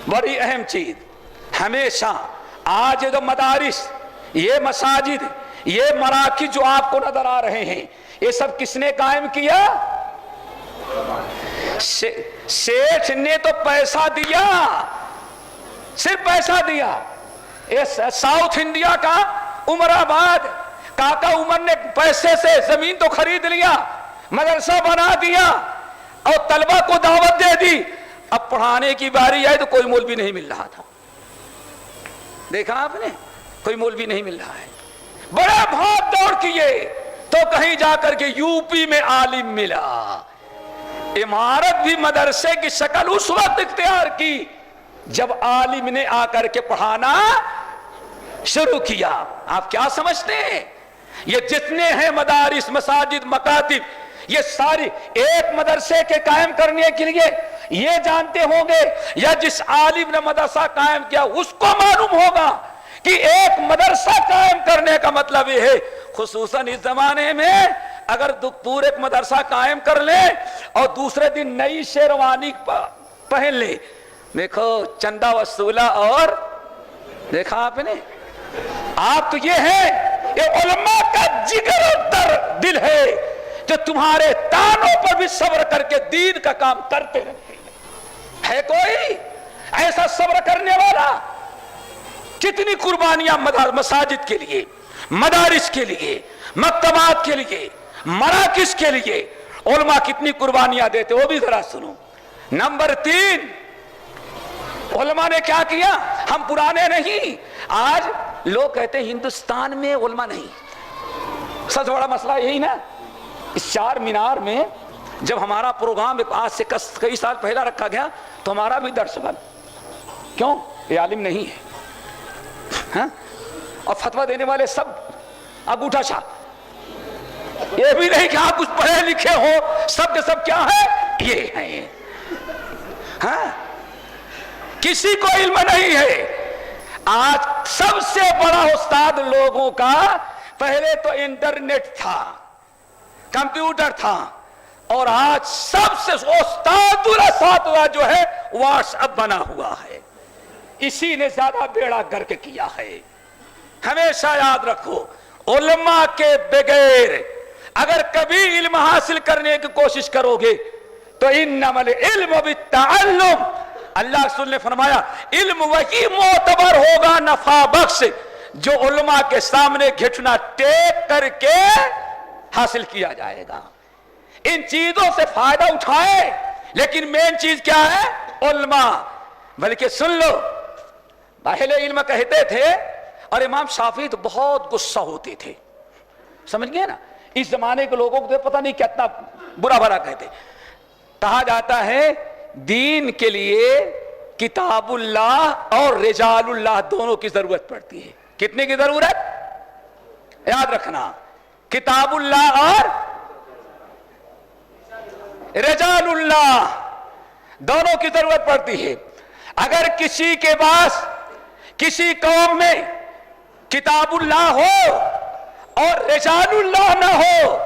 بڑی اہم چیز، ہمیشہ آج جو مدارس، یہ مساجد، یہ مراکز جو آپ کو نظر آ رہے ہیں، یہ سب کس نے قائم کیا؟ شیخ نے تو پیسہ دیا، صرف پیسہ دیا۔ ساؤتھ انڈیا کا عمر آباد، کاکا عمر نے پیسے سے زمین تو خرید لیا، مدرسہ بنا دیا اور طلبہ کو دعوت دے دی۔ اب پڑھانے کی باری آئی تو کوئی مولوی نہیں مل رہا تھا، دیکھا آپ نے؟ کوئی مولوی نہیں مل رہا ہے۔ بڑا بھاگ دوڑ کیے تو کہیں جا کر کے یو پی میں عالم ملا۔ عمارت بھی مدرسے کی شکل اس وقت اختیار کی جب عالم نے آ کر کے پڑھانا شروع کیا۔ آپ کیا سمجھتے ہیں؟ یہ جتنے ہیں مدارس، مساجد، مکاتب، یہ ساری ایک مدرسے کے قائم کرنے کے لیے یہ جانتے ہوں گے، یا جس عالم نے مدرسہ قائم کیا اس کو معلوم ہوگا کہ ایک مدرسہ قائم کرنے کا مطلب یہ ہے، خصوصاً اس زمانے میں اگر دکتور ایک مدرسہ قائم کر لے اور دوسرے دن نئی شیروانی پہن لے، دیکھو چندہ وصولہ، اور دیکھا آپ نے، آپ تو یہ ہے، یہ علماء کا جگر اور دل ہے جو تمہارے تانوں پر بھی صبر کر کے دین کا کام کرتے رہے. ہے کوئی ایسا صبر کرنے والا؟ کتنی قربانیاں مساجد کے لیے، مدارس کے لیے، مکتبات کے لیے، مراکز کے لیے علماء کتنی قربانیاں دیتے، وہ بھی ذرا سنو. نمبر 3، علماء نے کیا کیا؟ ہم پرانے نہیں، آج لوگ کہتے ہیں ہندوستان میں علماء نہیں. سب سے بڑا مسئلہ یہی نا. اس چار مینار میں جب ہمارا پروگرام آج سے کئی سال پہلا رکھا گیا تو ہمارا بھی درس بند. کیوں؟ یہ عالم نہیں ہے. ہاں؟ اور فتویٰ دینے والے سب انگوٹھا چھاپ. یہ بھی نہیں کہ آپ کچھ پڑھے لکھے ہو، سب کے سب کیا ہے؟ یہ ہیں. ہاں؟ کسی کو علم نہیں ہے. آج سب سے بڑا استاد لوگوں کا پہلے تو انٹرنیٹ تھا، کمپیوٹر تھا، اور آج سب سے استاد الاساتذہ جو ہے واٹس ایپ بنا ہوا ہے. اسی نے زیادہ بیڑا گرک کیا ہے. ہمیشہ یاد رکھو، علماء کے بغیر اگر کبھی علم حاصل کرنے کی کوشش کرو گے تو انما العلم بالتعلم، اللہ رسول نے فرمایا علم وہی معتبر ہوگا، نفع بخش، جو علماء کے سامنے گھٹنا ٹیک کر کے حاصل کیا جائے گا. ان چیزوں سے فائدہ اٹھائے، لیکن مین چیز کیا ہے؟ علماء. بلکہ سن لو، اہل علم کہتے تھے، اور امام شافعی تو بہت غصہ ہوتے تھے. سمجھ گئے نا؟ اس زمانے کے لوگوں کو پتہ نہیں کتنا برا بھلا کہتے. کہا جاتا ہے دین کے لیے کتاب اللہ اور رجال اللہ دونوں کی ضرورت پڑتی ہے. کتنے کی ضرورت؟ یاد رکھنا، کتاب اللہ اور رجال اللہ دونوں کی ضرورت پڑتی ہے. اگر کسی کے پاس کسی قوم میں کتاب اللہ ہو اور رجال اللہ نہ ہو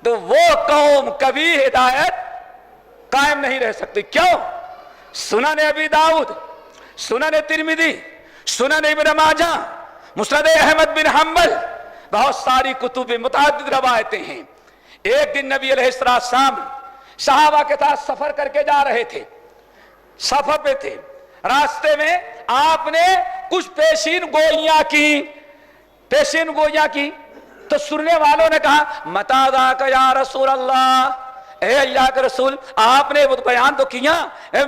تو وہ قوم کبھی ہدایت قائم نہیں رہ سکتی. کیوں؟ سنن ابی داؤد، سنن ترمذی، سنن ابن ماجہ، مسند احمد بن حنبل، بہت ساری کتب متعدد روایتیں ہیں. ایک دن نبی علیہ السلام صحابہ کے ساتھ سفر کر کے جا رہے تھے. سفر پہ تھے، راستے میں آپ نے کچھ پیشین گوئیاں کی تو سننے والوں نے کہا متا ذاک یا رسول اللہ، اے اللہ کے رسول، آپ نے بیان تو کیا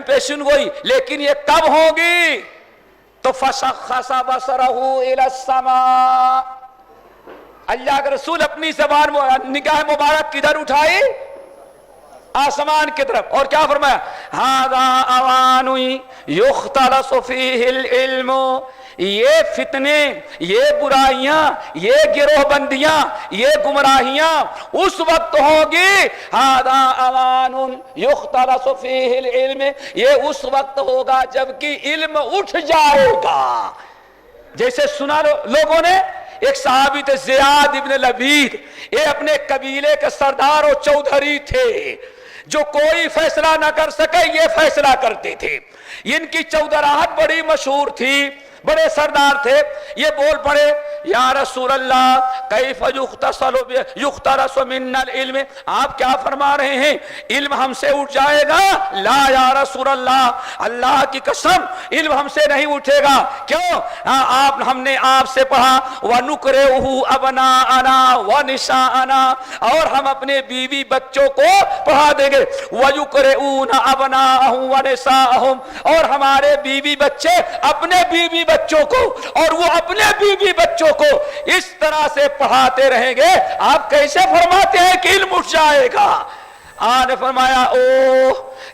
پیشین گوئی، لیکن یہ کب ہوگی؟ تو فشخص بصرہ الی السماء، اللہ کے رسول اپنی زبان نگاہ مبارک کدھر اٹھائی؟ آسمان کی طرف، اور کیا فرمایا؟ ھذا اوان یختلس فیہ العلم، یہ فتنے، یہ برائیاں، یہ گروہ بندیاں، یہ گمراہیاں اس وقت ہوگی. ھذا اوان یختلس فیہ العلم، یہ اس وقت ہوگا جبکہ علم اٹھ جائے گا. جیسے سنا لوگوں نے، ایک صحابی تھے زیاد ابن لبید، یہ اپنے قبیلے کے سردار و چودھری تھے، جو کوئی فیصلہ نہ کر سکے یہ فیصلہ کرتے تھے. ان کی چودھراہٹ بڑی مشہور تھی، بڑے سردار تھے. یہ بول پڑے یا رسول اللہ کیف یختلس منا العلم، آپ کیا فرما رہے ہیں؟ علم ہم سے اٹھ جائے گا؟ لا یا رسول اللہ، اللہ کی قسم علم ہم سے نہیں اٹھے گا. کیوں؟ ہم نے آپ سے پڑھا وَنُقْرِئُهُ أَبْنَاءَنَا وَنِسَاءَنَا، اور ہم اپنے بیوی بچوں کو پڑھا دیں گے. وَيُقْرِئُونَ أَبْنَاءَهُمْ وَنِسَاءَهُمْ، اور ہمارے بیوی بچے اپنے بیوی بچوں کو اور وہ اپنے بیوی بچوں کو اس طرح سے پڑھاتے رہیں گے. آپ کیسے فرماتے ہیں کہ علم اٹھ جائے گا؟ آنے فرمایا او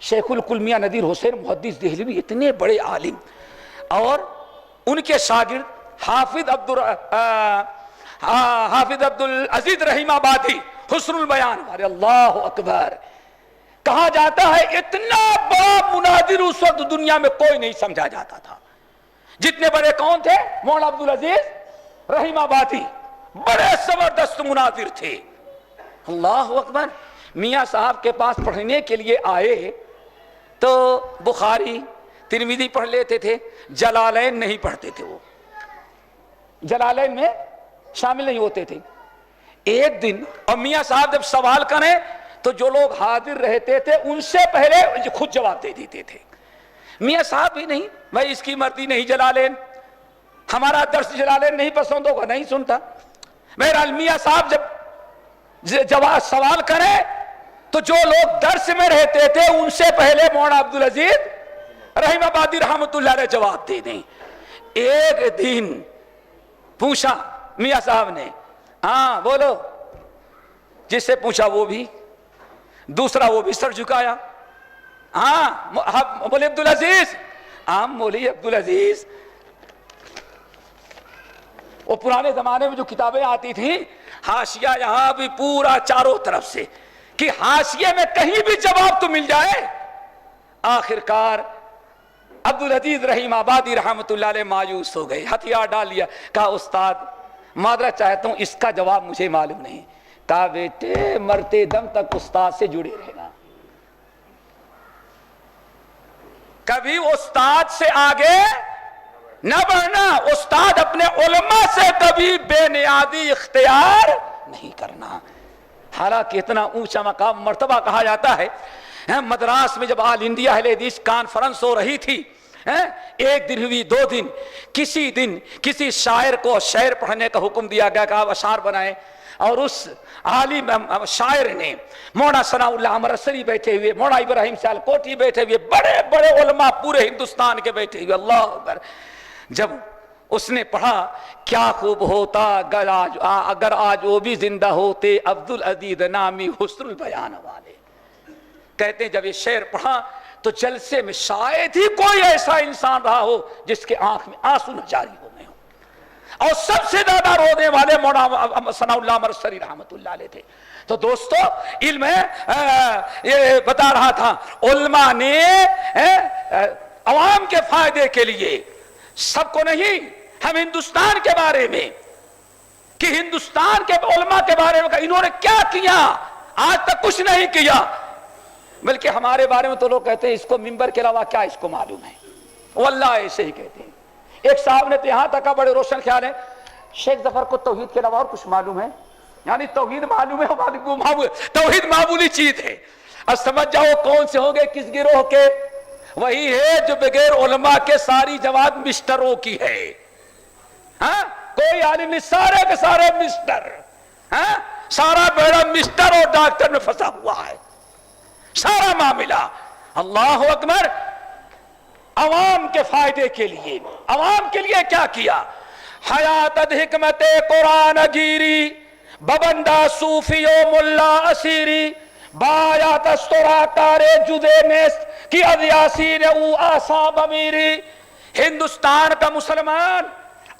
شیخ الکل میاں نذیر حسین محدث دہلوی اتنے بڑے عالم، اور ان کے شاگرد حافظ عبد العزیز رحیم آبادی حسن البیان والے، اللہ اکبر، کہا جاتا ہے اتنا بڑا مناظر اس وقت دنیا میں کوئی نہیں سمجھا جاتا تھا۔ جتنے بڑے کون تھے؟ مولانا عبد العزیز رحیم آبادی، بڑے زبردست مناظر تھے، اللہ اکبر۔ میاں صاحب کے پاس پڑھنے کے لیے آئے تو بخاری ترمذی پڑھ لیتے تھے، جلالین نہیں پڑھتے تھے، وہ جلالین میں شامل نہیں ہوتے تھے۔ ایک دن اور میاں صاحب جب سوال کریں تو جو لوگ حاضر رہتے تھے ان سے پہلے خود جواب دے دیتے تھے۔ میاں صاحب بھی نہیں، بھائی اس کی مرضی نہیں، جلالین ہمارا درس جلالین نہیں پسند ہوگا، نہیں سنتا۔ بہرحال میاں صاحب جب جواب سوال کریں تو جو لوگ درس میں رہتے تھے ان سے پہلے مولانا عبد العزیز رحیم آبادی رحمت اللہ علیہ جواب دے دیں۔ ایک دن پوچھا میاں صاحب نے، ہاں بولو، جس سے پوچھا وہ بھی، دوسرا وہ بھی سر جھکایا، ہاں مولوی عبد العزیز، ہاں مولوی عبد العزیز۔ وہ پرانے زمانے میں جو کتابیں آتی تھیں، حاشیہ یہاں بھی پورا چاروں طرف سے، کہ حاشیے میں کہیں بھی جواب تو مل جائے۔ آخرکار عبد العزیز رحیم آبادی رحمت اللہ علیہ مایوس ہو گئے، ہتھیار ڈال لیا، کہا استاد معذرت چاہتا ہوں اس کا جواب مجھے معلوم نہیں۔ کہا بیٹے مرتے دم تک استاد سے جڑے رہنا، کبھی استاد سے آگے نہ بڑھنا، استاد اپنے علماء سے کبھی بے نیازی اختیار نہیں کرنا۔ حالانکہ اتنا اونچا مقام مرتبہ کہا جاتا ہے۔ مدراس میں جب آل انڈیا اہل حدیث کانفرنس ہو رہی تھی، ایک دن ہوئی، دو دن، کسی دن کسی شاعر کو شعر پڑھنے کا حکم دیا گیا کہ آپ اشعار بنائیں، اور اس عالم شاعر نے مولانا ثناء اللہ امرتسری بیٹھے ہوئے، مولانا ابراہیم سیال کوٹھی بیٹھے ہوئے، بڑے بڑے علماء پورے ہندوستان کے بیٹھے ہوئے، اللہ اکبر۔ جب اس نے پڑھا، کیا خوب ہوتا اگر آج وہ بھی زندہ ہوتے عبد العزیز نامی حسن البیان والے، کہتے ہیں جب یہ شعر پڑھا تو جلسے میں شاید ہی کوئی ایسا انسان رہا ہو جس کے آنکھ میں آنسو نہ جاری ہو گئے ہوں، اور سب سے زیادہ رونے والے مولانا ثناء اللہ امرتسری رحمت اللہ علیہ تھے۔ تو دوستو علم یہ بتا رہا تھا، علماء نے عوام کے فائدے کے لیے، سب کو نہیں، ہم ہندوستان کے بارے میں، کہ ہندوستان کے علماء کے بارے میں انہوں نے کیا کیا، آج تک کچھ نہیں کیا، بلکہ ہمارے بارے میں تو لوگ کہتے ہیں اس کو ممبر کے علاوہ کیا اس کو معلوم ہے، واللہ ایسے ہی کہتے ہیں۔ ایک صاحب نے تو یہاں تک بڑے روشن خیال ہے، شیخ ظفر کو توحید کے علاوہ اور کچھ معلوم ہے، یعنی توحید معلوم ہے، توحید معمولی چیز ہے، اب سمجھ جاؤ کون سے ہوں گے کس گروہ کے، وہی ہے جو بغیر علماء کے ساری جماعت مسٹروں کی ہے۔ ہاں کوئی عالم نہیں، سارے کے سارے مسٹر، سارا بیڑا مسٹر اور ڈاکٹر میں پھنسا ہوا ہے سارا معاملہ۔ اللہ اکبر۔ عوام کے فائدے کے لیے، عوام کے لیے کیا کیا؟ حیات حکمت قرآن گیری ببندہ صوفی و ملا اسیری، بایا تسترا کارے جدے نیست کی ادیاسی نے او آساب امیری۔ ہندوستان کا مسلمان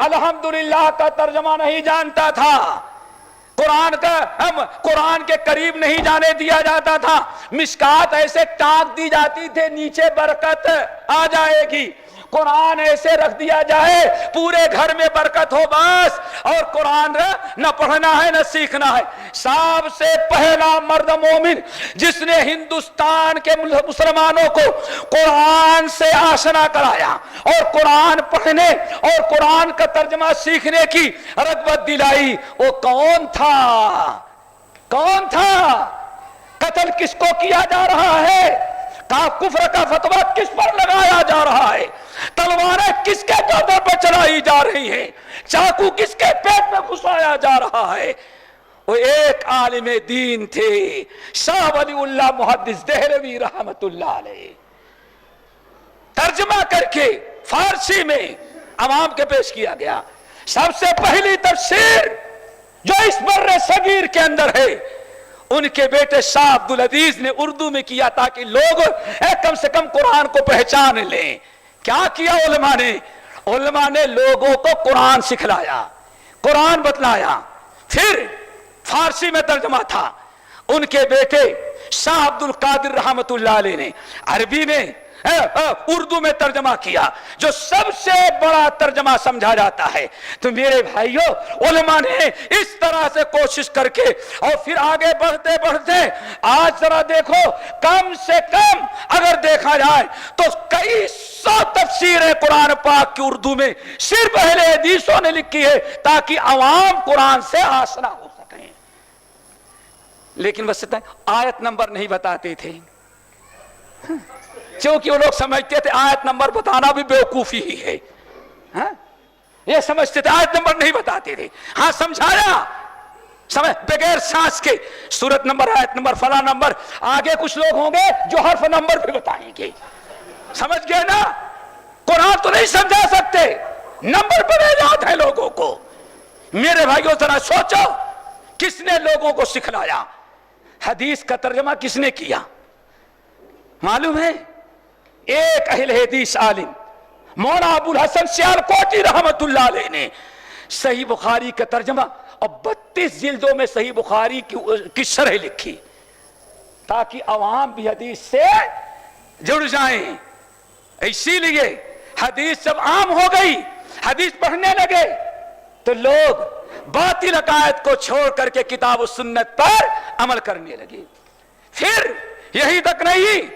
الحمدللہ کا ترجمہ نہیں جانتا تھا، قرآن کے قریب نہیں جانے دیا جاتا تھا، مشکات ایسے ٹانک دی جاتی تھے نیچے برکت آ جائے گی، قرآن ایسے رکھ دیا جائے پورے گھر میں برکت ہو بس، اور قرآن نہ پڑھنا ہے نہ سیکھنا ہے۔ سب سے پہلا مرد مومن جس نے ہندوستان کے مسلمانوں کو قرآن سے آشنا کرایا اور قرآن پڑھنے اور قرآن کا ترجمہ سیکھنے کی رغبت دلائی، وہ کون تھا؟ کون تھا؟ قتل کس کو کیا جا رہا ہے؟ کفر کا فتویٰ کس پر لگایا جا رہا ہے؟ تلواریں کس کے گردن پر چلائی جا رہی ہیں؟ چاقو کس کے پیٹ میں گھسایا جا رہا ہے؟ وہ ایک عالم دین تھے، شاہ ولی اللہ محدث دہلوی رحمت اللہ علیہ، ترجمہ کر کے فارسی میں عوام کے پیش کیا گیا۔ سب سے پہلی تفسیر جو اس بر صغیر کے اندر ہے ان کے بیٹے شاہ عبد العزیز نے اردو میں کیا تاکہ لوگ کم سے کم قرآن کو پہچان لیں. کیا کیا علماء نے؟ علماء نے لوگوں کو قرآن سکھلایا، قرآن بتلایا. پھر فارسی میں ترجمہ تھا. ان کے بیٹے شاہ عبد القادر رحمت اللہ علیہ نے عربی میں اردو میں ترجمہ کیا، جو سب سے بڑا ترجمہ سمجھا جاتا ہے. تو میرے بھائیوں، علماء نے اس طرح سے کوشش کر کے اور پھر آگے بڑھتے بڑھتے آج ذرا دیکھو، کم سے کم اگر دیکھا جائے تو کئی سو تفسیریں قرآن پاک کی اردو میں صرف اہل حدیثوں نے لکھی ہے تاکہ عوام قرآن سے آشنا ہو سکیں. لیکن بس آیت نمبر نہیں بتاتے تھے، کیونکہ وہ لوگ سمجھتے تھے آیت نمبر بتانا بھی بیوقوفی ہی ہے. یہ سمجھتے تھے، آیت نمبر نہیں بتاتے تھے. ہاں سمجھایا، بغیر سانس کے سورت نمبر، آیت نمبر، فلاں نمبر. آگے کچھ لوگ ہوں گے جو حرف نمبر بھی بتائیں گے. سمجھ گئے نا؟ قرآن تو نہیں سمجھا سکتے، نمبر پر یاد ہے لوگوں کو. میرے بھائیوں ذرا سوچو، کس نے لوگوں کو سکھلایا؟ حدیث کا ترجمہ کس نے کیا معلوم ہے؟ ایک اہل حدیث عالم مولانا ابو الحسن سیالکوٹی رحمت اللہ علیہ نے صحیح بخاری کا ترجمہ اور 32 جلدوں میں صحیح بخاری کی شرح لکھی تاکہ عوام بھی حدیث سے جڑ جائیں. اسی لیے حدیث جب عام ہو گئی، حدیث پڑھنے لگے تو لوگ باطل عقائد کو چھوڑ کر کے کتاب و سنت پر عمل کرنے لگے. پھر یہی تک نہیں،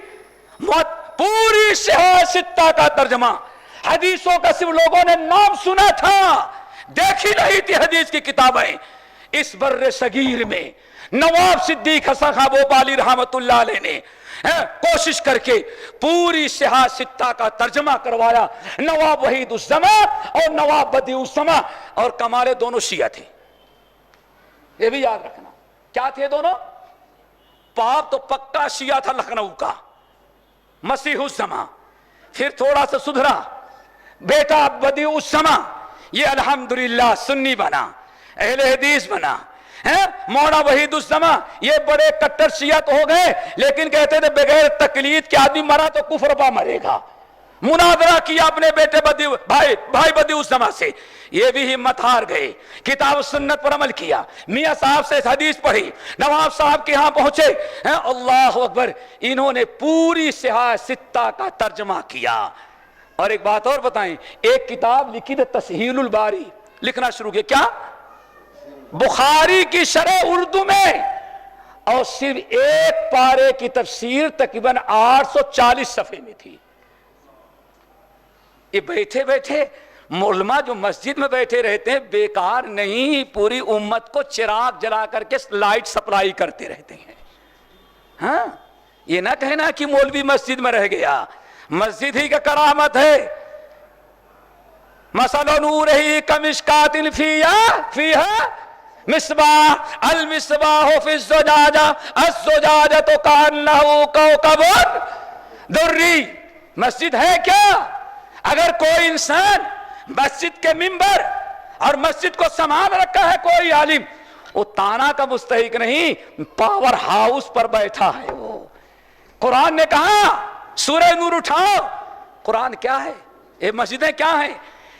پوری صحیح ستہ کا ترجمہ، حدیثوں کا صرف لوگوں نے نام سنا تھا، دیکھی نہیں تھی حدیث کی کتابیں. اس بر صغیر میں نواب صدیق حسن خان بھوپالی رحمت اللہ علیہ نے کوشش کر کے پوری صحیح ستہ کا ترجمہ کروایا. نواب وحید الزمان اور نواب بدیع الزمان، اور کمالے دونوں شیعہ تھے. یہ بھی یاد رکھنا. کیا تھے دونوں؟ باپ تو پکا شیعہ تھا لکھنؤ کا، مسیح الزمان. پھر تھوڑا سا سدھرا، بیٹا بدیع الزمان یہ الحمدللہ سنی بنا، اہل حدیث بنا. مولانا وحید الزمان یہ بڑے کٹر شیعہ ہو گئے، لیکن کہتے تھے بغیر تقلید کے آدمی مرا تو کفر پا مرے گا. مناظرہ کیا اپنے بیٹے بھائی بدیع الزمان سے، یہ بھی ہمت ہار گئے، کتاب و سنت پر عمل کیا. میاں صاحب سے حدیث پڑھی، نواب صاحب کے ہاں پہنچے، اللہ اکبر، انہوں نے پوری صحیح ستہ کا ترجمہ کیا. اور ایک بات اور بتائیں، ایک کتاب لکھی تھی تسہیل الباری، لکھنا شروع کیا. کیا؟ بخاری کی شرح اردو میں، اور صرف ایک پارے کی تفسیر تقریباً 840 صفحے میں تھی. یہ بیٹھے بیٹھے علماء جو مسجد میں بیٹھے رہتے ہیں بیکار نہیں، پوری امت کو چراغ جلا کر کے لائٹ سپلائی کرتے رہتے ہیں. ہاں، یہ نہ کہنا کہ مولوی مسجد میں رہ گیا، مسجد ہی کا کرامت ہے. مثل نورہ کمشکات فیہا مصباح المصباح فی الزجاجہ الزجاجہ کأنہ کوکب دری. مسجد ہے کیا؟ اگر کوئی انسان مسجد کے ممبر اور مسجد کو سامان رکھا ہے کوئی عالم، وہ تانا کا مستحق نہیں، پاور ہاؤس پر بیٹھا ہے وہ. قرآن نے کہا سورہ نور اٹھاؤ. قرآن کیا ہے؟ یہ مسجدیں کیا ہیں؟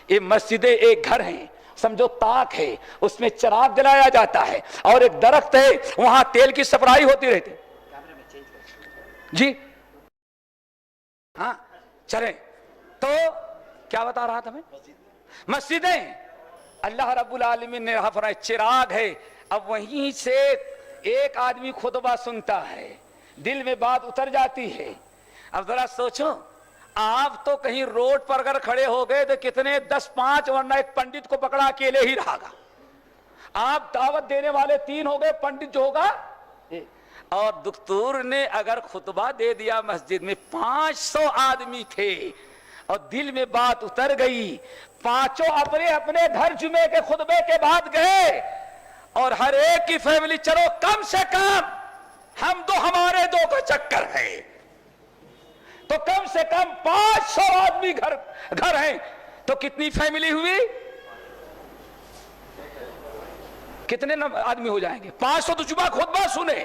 یہ مسجدیں ایک گھر ہیں، سمجھو تاک ہے، اس میں چراغ جلایا جاتا ہے، اور ایک درخت ہے، وہاں تیل کی سپلائی ہوتی رہتی. جی ہاں چلیں. تو کیا بتا رہا تھا میں؟ مسجدیں اللہ رب العالمین نے فرمایا چراغ ہے. اب وہیں سے ایک آدمی خطبہ سنتا ہے، دل میں بات اتر جاتی ہے. اب ذرا سوچو، آپ تو کہیں روڈ پر اگر کھڑے ہو گئے تو کتنے 10-5 ورنہ ایک پنڈت کو پکڑا اکیلے ہی رہا گا. آپ دعوت دینے والے 3 ہو گئے، پنڈت جو ہوگا. اور دکتور نے اگر خطبہ دے دیا مسجد میں، 500 آدمی تھے اور دل میں بات اتر گئی، 5 اپنے اپنے گھر جمعے کے خطبے کے بعد گئے، اور ہر ایک کی فیملی چلو کم سے کم ہم دو ہمارے 2 کا چکر ہے، تو کم سے کم 500 آدمی گھر ہیں، تو کتنی فیملی ہوئی؟ کتنے آدمی ہو جائیں گے؟ 500 تو جمعہ خطبہ سنے.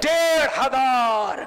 1500।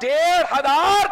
1500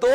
2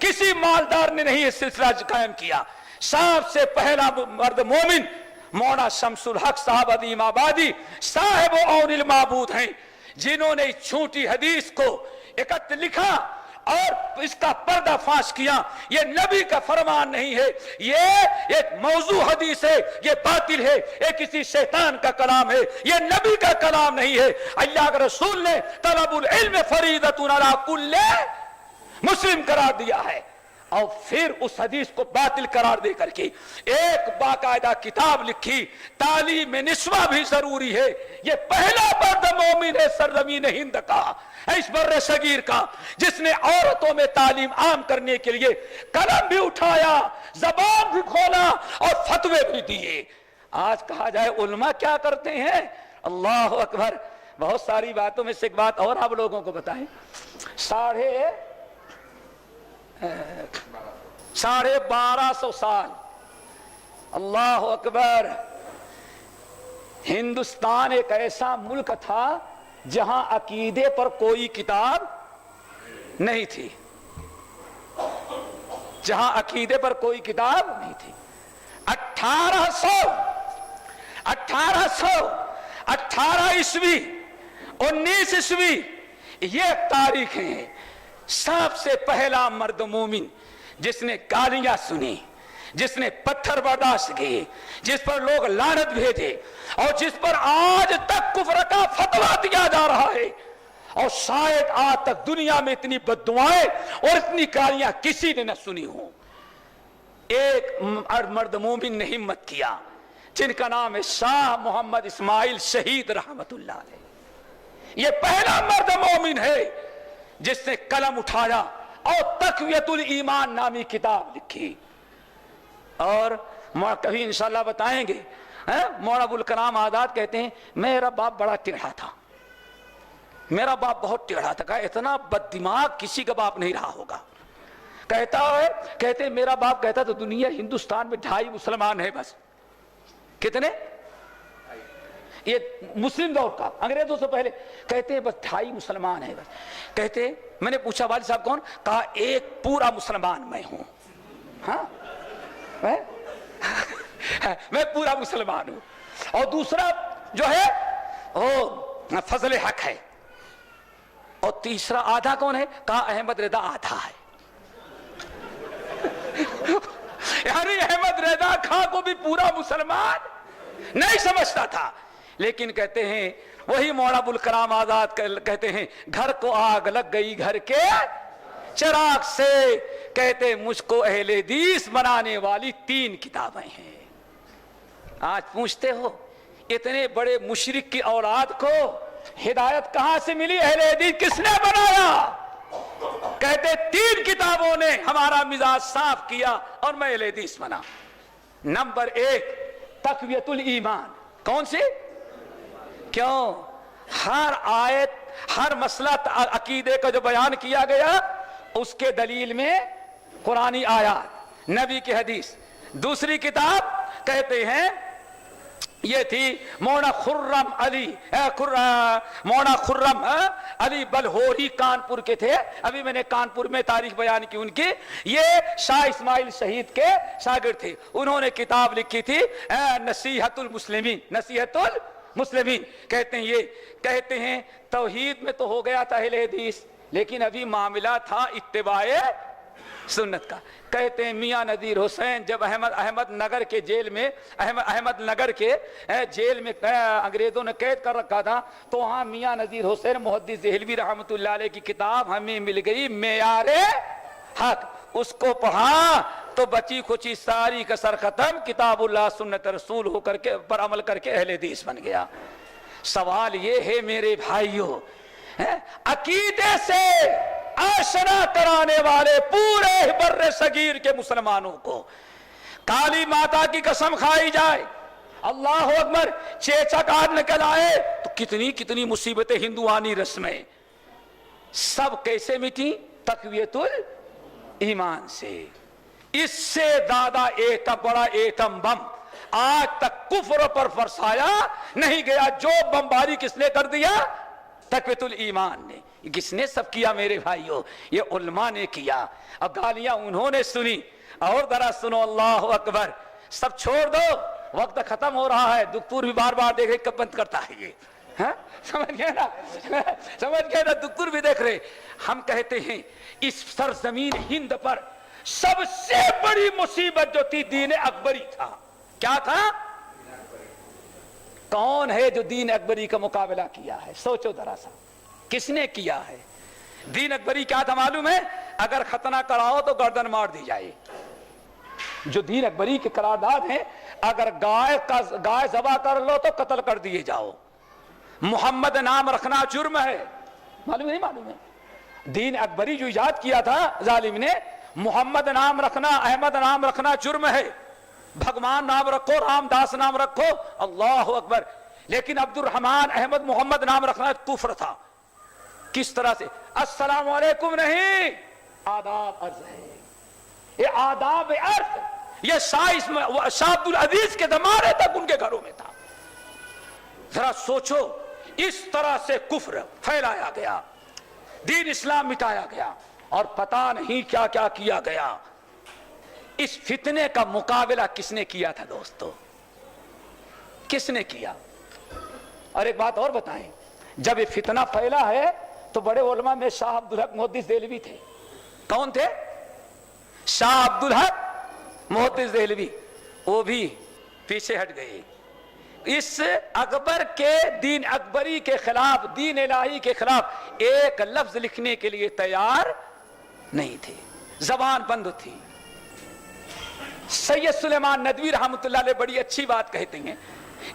کسی مالدار نے نہیں یہ سلسلہ قائم کیا. سب سے پہلا مرد مومن مولانا شمس الحق صاحب عظیم آبادی صاحب عون المعبود ہیں، جنہوں نے چھوٹی حدیث کو اکٹھ لکھا اور اس کا پردہ فاش کیا. یہ نبی کا فرمان نہیں ہے، یہ ایک موضوع حدیث ہے، یہ باطل ہے، یہ کسی شیطان کا کلام ہے، یہ نبی کا کلام نہیں ہے. اللہ کے رسول نے طلب العلم فریضۃ علی کل مسلم قرار دیا ہے، اور پھر اس حدیث کو باطل قرار دے کر کے ایک باقاعدہ کتاب لکھی. تعلیم نسواں بھی ضروری ہے. یہ پہلا مرد مومن ہے سرزمین ہند کا، اس بر صغیر کا، جس نے عورتوں میں تعلیم عام کرنے کے لیے قلم بھی اٹھایا، زبان بھی کھولا اور فتوے بھی دیے. آج کہا جائے علماء کیا کرتے ہیں؟ اللہ اکبر. بہت ساری باتوں میں سے ایک بات اور آپ لوگوں کو بتائیں. 1250 سال، اللہ اکبر. ہندوستان ایک ایسا ملک تھا جہاں عقیدے پر کوئی کتاب نہیں تھی، جہاں عقیدے پر کوئی کتاب نہیں تھی. 1818 عیسوی 19 عیسوی یہ تاریخیں ہیں. سب سے پہلا مرد مومن جس نے گالیاں سنی، جس نے پتھر برداشت کیے، جس پر لوگ لعنت بھیجے، اور جس پر آج تک کفر کا فتویٰ دیا جا رہا ہے، اور شاید آج تک دنیا میں اتنی بددعائیں اور اتنی گالیاں کسی نے نہ سنی ہوں. ایک مرد مومن نے ہمت کیا جن کا نام ہے شاہ محمد اسماعیل شہید رحمت اللہ علیہ. یہ پہلا مرد مومن ہے جس نے قلم اٹھایا اور تقویت الایمان نامی کتاب لکھی. اور کبھی انشاءاللہ بتائیں گے. مولانا ابوالکلام آزاد کہتے ہیں میرا باپ بڑا ٹیڑھا تھا، میرا باپ بہت ٹیڑھا تھا. کہا اتنا بد دماغ کسی کا باپ نہیں رہا ہوگا. کہتے ہیں میرا باپ کہتا تو دنیا ہندوستان میں 2.5 مسلمان ہیں بس. کتنے؟ یہ مسلم دور کا، انگریزوں سے پہلے. کہتے ہیں بس 2.5 مسلمان ہیں بس. کہتے ہیں میں نے پوچھا والد صاحب کون؟ کہا ایک پورا مسلمان میں ہوں. ہاں میں پورا مسلمان ہوں. اور دوسرا جو ہے وہ فضل حق ہے. اور تیسرا آدھا کون ہے؟ کہا احمد رضا آدھا ہے. یعنی احمد رضا خان کو بھی پورا مسلمان نہیں سمجھتا تھا. لیکن کہتے ہیں وہی مولانا ابوالکلام آزاد کہتے ہیں گھر کو آگ لگ گئی گھر کے چراغ سے. کہتے ہیں مجھ کو اہل حدیث بنانے والی 3 کتابیں ہیں. آج پوچھتے ہو اتنے بڑے مشرک کی اولاد کو ہدایت کہاں سے ملی؟ اہل حدیث کس نے بنایا؟ کہتے 3 کتابوں نے ہمارا مزاج صاف کیا اور میں اہل حدیث بنا. نمبر 1 تقویت الایمان. کون سی؟ کیوں؟ ہر آیت، ہر مسئلہ عقیدے کا جو بیان کیا گیا اس کے دلیل میں قرآنی آیات، نبی کی حدیث. دوسری کتاب کہتے ہیں یہ تھی مولانا خرم علی بلہوری، کانپور کے تھے. ابھی میں نے کانپور میں تاریخ بیان کی ان کی. یہ شاہ اسماعیل شہید کے شاگرد تھے. انہوں نے کتاب لکھی تھی نصیحت المسلمین. نصیحت المسلمین کہتے ہیں توحید میں تو ہو گیا تھا اہل حدیث، لیکن ابھی معاملہ تھا اتباع سنت کا. کہتے ہیں میاں نذیر حسین جب احمد نگر کے جیل میں انگریزوں نے قید کر رکھا تھا، تو وہاں میاں نذیر حسین محدث دہلوی رحمت اللہ علیہ کی کتاب ہمیں مل گئی معیار حق. اس کو پڑھا تو بچی کھچی ساری کسر ختم، کتاب اللہ سنت رسول ہو کر کے پر عمل کر کے اہل حدیث بن گیا. سوال یہ ہے میرے بھائیوں، عقیدے سے آشنا کرانے والے پورے بر صغیر کے مسلمانوں کو کالی ماتا کی قسم کھائی جائے، اللہ اکبر، چیچا کار نکل آئے تو کتنی مصیبتیں ہندوانی رسمیں سب کیسے مٹی؟ تقویت الایمان سے. اس سے زیادہ بڑا ایٹم بم آج تک کفر پر فرسایا نہیں گیا. جو بمباری کس نے کر دیا؟ تقویت الایمان نے. کس نے سب کیا میرے بھائیوں؟ یہ علماء نے کیا. اب گالیاں انہوں نے سنی. اور ذرا سنو, اللہ اکبر. سب چھوڑ دو, وقت ختم ہو رہا ہے. دکتور بھی بار بار دیکھ رہے کب بند کرتا ہے یہ. سمجھ گئے نا, سمجھ گئے نا, دکتور بھی دیکھ رہے. ہم کہتے ہیں اس سرزمین ہند پر سب سے بڑی مصیبت جو تھی دین اکبری تھا. کیا تھا؟ کون ہے جو دین اکبری کا مقابلہ کیا ہے؟ سوچو ذرا سا, کس نے کیا ہے؟ دین اکبری کیا تھا معلوم ہے؟ اگر ختنہ کراؤ تو گردن مار دی جائے. جو دین اکبری کے قرارداد ہیں, اگر گائے ذبح کر لو تو قتل کر دیے جاؤ. محمد نام رکھنا جرم ہے. معلوم نہیں معلوم ہے؟ دین اکبری جو ایجاد کیا تھا ظالم نے, محمد نام رکھنا, احمد نام رکھنا جرم ہے. بھگوان نام رکھو, رام داس نام رکھو, اللہ اکبر. لیکن عبد الرحمن, احمد, محمد نام رکھنا کفر تھا. کس طرح سے؟ السلام علیکم نہیں, آداب عرض ہے. یہ آداب عرض یہ شاہ عبد العزیز کے زمانے تک ان کے گھروں میں تھا. ذرا سوچو, اس طرح سے کفر پھیلایا گیا, دین اسلام مٹایا گیا, اور پتہ نہیں کیا کیا کیا گیا. اس فتنے کا مقابلہ کس نے کیا تھا دوستو؟ کس نے کیا؟ اور ایک بات اور بتائیں, جب یہ فتنہ پھیلا ہے تو بڑے علماء میں شاہ عبدالحق محدث دہلوی تھے. کون تھے؟ شاہ عبدالحق محدث دہلوی. وہ بھی پیچھے ہٹ گئے. اس اکبر کے دین اکبری کے خلاف, دین الہی کے خلاف ایک لفظ لکھنے کے لیے تیار نہیں تھے, زبان بند تھی. سید سلیمان ندوی رحمۃ اللہ علیہ بڑی اچھی بات کہتے ہیں,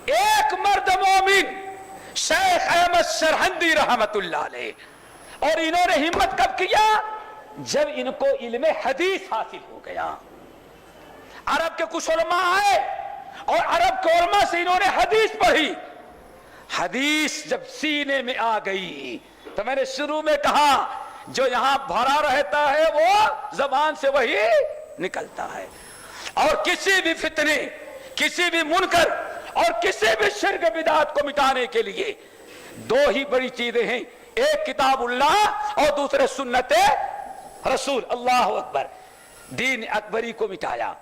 ایک مرد مومن شیخ احمد سرہندی رحمۃ اللہ علیہ, اور انہوں نے ہمت کب کیا؟ جب ان کو علم حدیث حاصل ہو گیا. عرب کے کچھ علماء آئے اور عرب کے علماء سے انہوں نے حدیث پڑھی. حدیث جب سینے میں آ گئی تو میں نے شروع میں کہا, جو یہاں بھرا رہتا ہے وہ زبان سے وہی نکلتا ہے. اور کسی بھی فتنے, کسی بھی منکر اور کسی بھی شرک بدعت کو مٹانے کے لیے دو ہی بڑی چیزیں ہیں, ایک کتاب اللہ اور دوسرے سنت رسول. اللہ اکبر. دین اکبری کو مٹایا,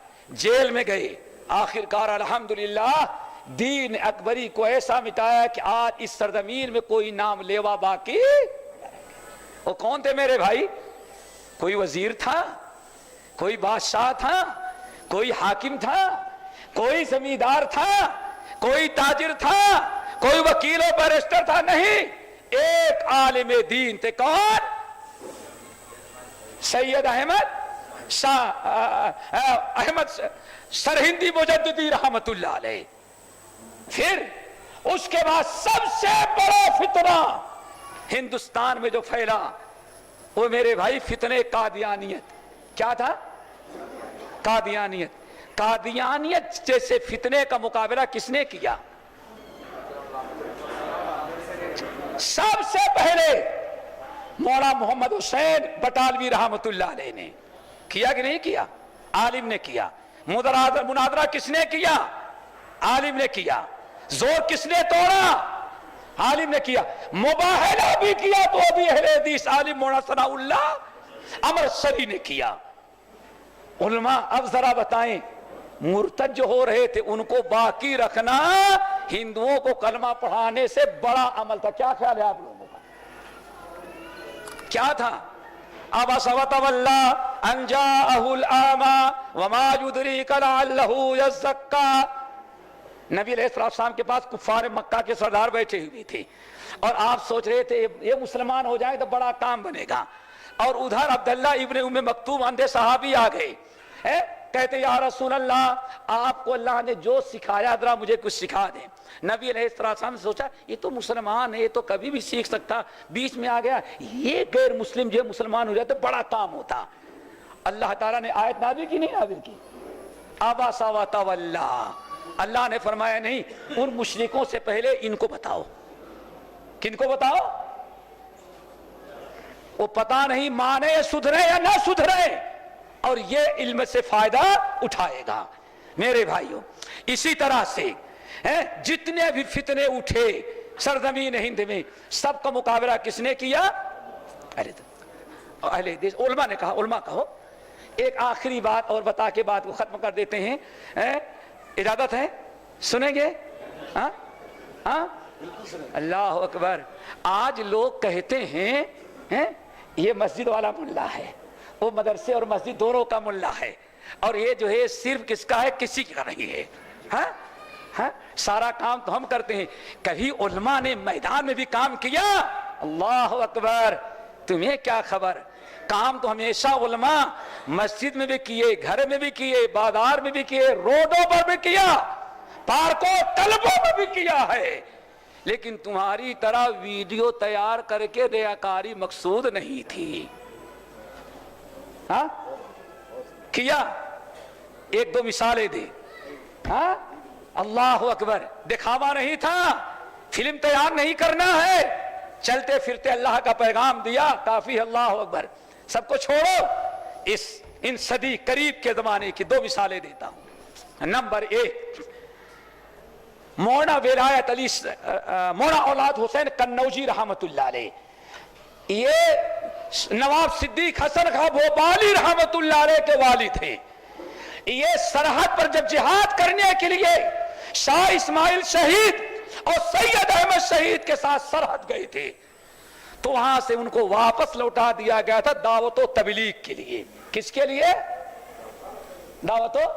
جیل میں گئے, آخر کار الحمدللہ دین اکبری کو ایسا مٹایا کہ آج اس سرزمین میں کوئی نام لیوا باقی. وہ کون تھے میرے بھائی؟ کوئی وزیر تھا, کوئی بادشاہ تھا, کوئی حاکم تھا, کوئی زمیندار تھا, کوئی تاجر تھا, کوئی وکیل و بیرسٹر تھا, نہیں. ایک عالم دین تھے. کون؟ سید احمد سرہندی مجددی رحمت اللہ علیہ. پھر اس کے بعد سب سے بڑا فتنہ ہندوستان میں جو پھیلا وہ میرے بھائی فتنے قادیانیت. کیا تھا؟ قادیانیت. قادیانیت جیسے فتنے کا مقابلہ کس نے کیا؟ سب سے پہلے مولا محمد حسین بٹالوی رحمت اللہ علیہ نے کیا کہ نہیں کیا؟ عالم نے کیا. مناظرہ کس نے کیا؟ عالم نے کیا. زور کس نے توڑا؟ عالم نے کیا. مباہلہ بھی کیا تو بھی اہل حدیث عالم مولانا ثناء اللہ امرتسری نے کیا. علماء اب ذرا بتائیں, مرتد جو ہو رہے تھے ان کو باقی رکھنا ہندوؤں کو کلمہ پڑھانے سے بڑا عمل تھا. کیا خیال ہے آپ لوگوں کا؟ کیا تھا؟ عبس وتولی ان جاءہ الاعمی وما یدریک لعلہ یزکی. نبی علیہ السلام کے پاس کفار مکہ کے سردار بیٹھے ہوئے تھے اور آپ سوچ رہے تھے یہ مسلمان ہو جائیں تو بڑا کام بنے گا. اور ادھر عبداللہ ابن ام مکتوم اندھے صحابی آ گئے, کہتے یا رسول اللہ آپ کو اللہ نے جو سکھایا ذرا مجھے کچھ سکھا دیں. نبی علیہ السلام نے سوچا یہ تو مسلمان ہے, یہ تو کبھی بھی سیکھ سکتا. بیچ میں آ گیا یہ غیر مسلم جو مسلمان ہو جاتے بڑا کام ہوتا. اللہ تعالیٰ نے آیت نازل کی نہیں نازل کی؟ عبس وتولی. اللہ نے فرمایا نہیں, ان مشرکوں سے پہلے ان کو بتاؤ. کن کو بتاؤ؟ وہ پتہ نہیں مانے سدھرے یا نہ سدھرے, اور یہ علم سے فائدہ اٹھائے گا. میرے بھائیوں اسی طرح سے جتنے بھی فتنے اٹھے سرزمین ہند میں, سب کا مقابلہ کس نے کیا؟ اہل حدیث علماء نے کہا، علماء کہو. ایک آخری بات اور بتا کے بات کو ختم کر دیتے ہیں. اجازت ہے؟ سنیں گے؟ ہاں ہاں، اللہ اکبر. آج لوگ کہتے ہیں یہ مسجد والا ملا ہے، وہ مدرسے اور مسجد دونوں کا ملا ہے، اور یہ جو ہے صرف کس کا ہے؟ کسی کا نہیں ہے. ہاں ہاں، سارا کام تو ہم کرتے ہیں. کبھی علماء نے میدان میں بھی کام کیا؟ اللہ اکبر. تمہیں کیا خبر؟ کام تو ہمیشہ علماء مسجد میں بھی کیے، گھر میں بھی کیے، بازار میں بھی کیے، روڈوں پر بھی کیا، پارکوں کلبوں میں بھی کیا ہے. لیکن تمہاری طرح ویڈیو تیار کر کے ریاکاری مقصود نہیں تھی. ہاں کیا؟ ایک دو مثالیں دے. ہاں اللہ اکبر. دکھاوا نہیں تھا، فلم تیار نہیں کرنا ہے، چلتے پھرتے اللہ کا پیغام دیا، کافی. اللہ اکبر. سب کو چھوڑو، ان صدی قریب کے زمانے کی دو مثالیں دیتا ہوں. نمبر ایک، مولانا ولایت علی مولانا اولاد حسین قنوجی رحمت اللہ علیہ. یہ نواب صدیق حسن خان بھوپالی رحمت اللہ علیہ کے والد تھے. یہ سرحد پر جب جہاد کرنے کے لیے شاہ اسماعیل شہید اور سید احمد شہید کے ساتھ سرحد گئے تھے، تو وہاں سے ان کو واپس لوٹا دیا گیا تھا دعوت و تبلیغ کے لیے. کس کے لیے؟ دعوت و.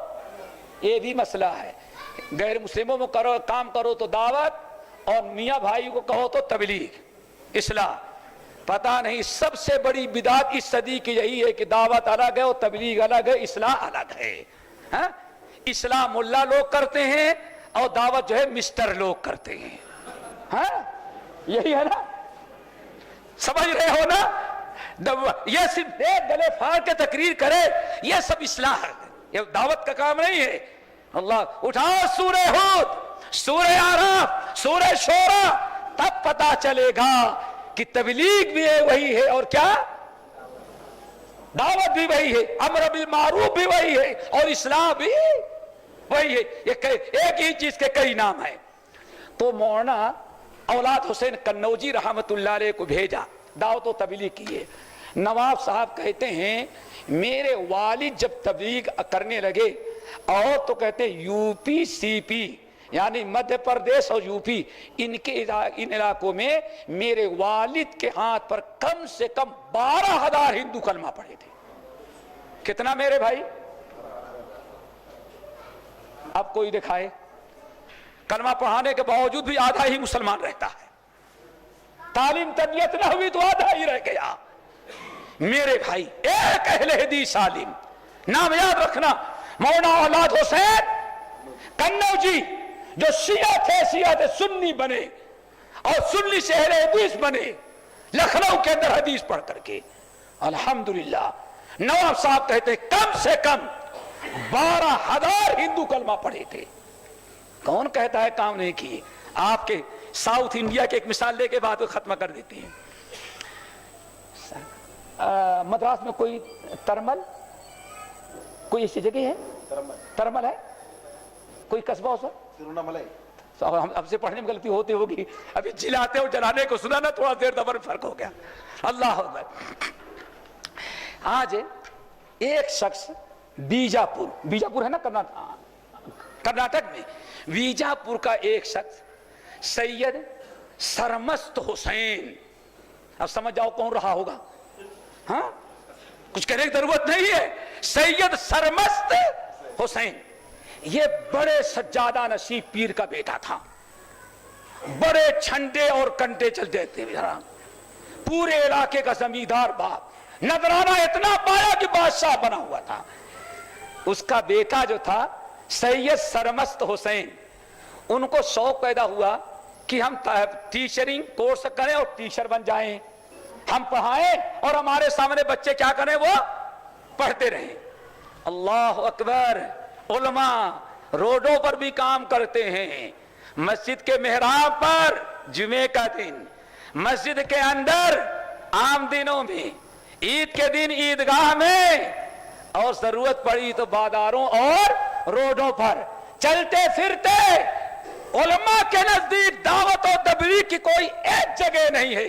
یہ بھی مسئلہ ہے، غیر مسلموں میں کرو کام کرو تو دعوت، اور میاں بھائی کو کہو تو تبلیغ، اصلاح. پتہ نہیں سب سے بڑی بدعت اس صدی کی یہی ہے کہ دعوت الگ ہے اور تبلیغ الگ ہے، اصلاح الگ ہے. ہاں، اصلاح ملا لوگ کرتے ہیں اور دعوت جو ہے مسٹر لوگ کرتے ہیں. ہاں یہی ہے نا، سمجھ رہے ہو نا؟ یہ صرف ایک گلے پھاڑ کے تقریر کرے، یہ سب اصلاح ہے، یہ دعوت کا کام نہیں ہے. اللہ اٹھاؤ سورہ ہود، سورہ اعراف، سورہ شورى، تب پتا چلے گا کہ تبلیغ بھی وہی ہے اور کیا دعوت بھی وہی ہے، امر بالمعروف بھی وہی ہے اور اصلاح بھی وہی ہے. ایک ہی چیز کے کئی نام ہیں. تو مولانا اولاد حسین قنوجی رحمت اللہ علیہ کو بھیجا، دعوت و تبلیغ کیے. نواب صاحب کہتے ہیں میرے والد جب تبلیغ کرنے لگے، اور تو کہتے ہیں یو پی سی پی یعنی مدھیہ پردیش اور یو پی، ان علاقوں میں میرے والد کے ہاتھ پر کم سے کم 12,000 ہندو کلمہ پڑھے تھے. کتنا میرے بھائی؟ اب کوئی دکھائے کلمہ پڑھانے کے باوجود بھی آدھا ہی مسلمان رہتا ہے. تعلیم تربیت نہ ہوئی تو آدھا ہی رہ گیا. میرے بھائی ایک اہل حدیث عالم، نام یاد رکھنا، مولانا اولاد حسین قنوجی، جو شیعہ تھے، شیعہ تھے سنی بنے اور سنی سے اہل حدیث بنے، لکھنؤ کے اندر حدیث پڑھ کر کے. الحمدللہ نواب صاحب کہتے ہیں کم سے کم 12,000 ہندو کلمہ پڑھے تھے. کون کہتا ہے کام نہیں کیے؟ آپ کے ساؤتھ انڈیا کے ایک مثال لے کے بات کو ختم کر دیتے ہیں. مدراس میں کوئی ترمل، کوئی ایسی جگہ ہے؟ ترمل ہے کوئی قصبہ ہو سر؟ ہم سے پڑھنے میں غلطی ہوتی ہوگی، ابھی جلاتے اور جلانے کو سنا نا، تھوڑا دیر دبر فرق ہو گیا. اللہ اکبر. آج ایک شخص بیجاپور ہے نا کرناٹک میں، بیجاپور کا ایک شخص سید سرمست حسین، اب سمجھ جاؤ کون رہا ہوگا. ہاں کچھ کہنے کی ضرورت نہیں ہے. سید سرمست حسین یہ بڑے سجادہ نشین پیر کا بیٹا تھا، بڑے چھنڈے اور کنٹے چلتے تھے، پورے علاقے کا زمیندار باپ، نذرانہ اتنا پایا کہ بادشاہ بنا ہوا تھا. اس کا بیٹا جو تھا سید سرمست حسین، ان کو شوق پیدا ہوا کہ ہم ٹیچرنگ کورس کریں اور ٹیچر بن جائیں، ہم پڑھائیں اور ہمارے سامنے بچے کیا کریں، وہ پڑھتے رہیں. اللہ اکبر. علماء روڈوں پر بھی کام کرتے ہیں، مسجد کے محراب پر جمعے کا دن، مسجد کے اندر عام دنوں میں، عید کے دن عیدگاہ میں، اور ضرورت پڑی تو بازاروں اور روڈوں پر چلتے پھرتے. علماء کے نزدیک دعوت و تبلیغ کی کوئی ایک جگہ نہیں ہے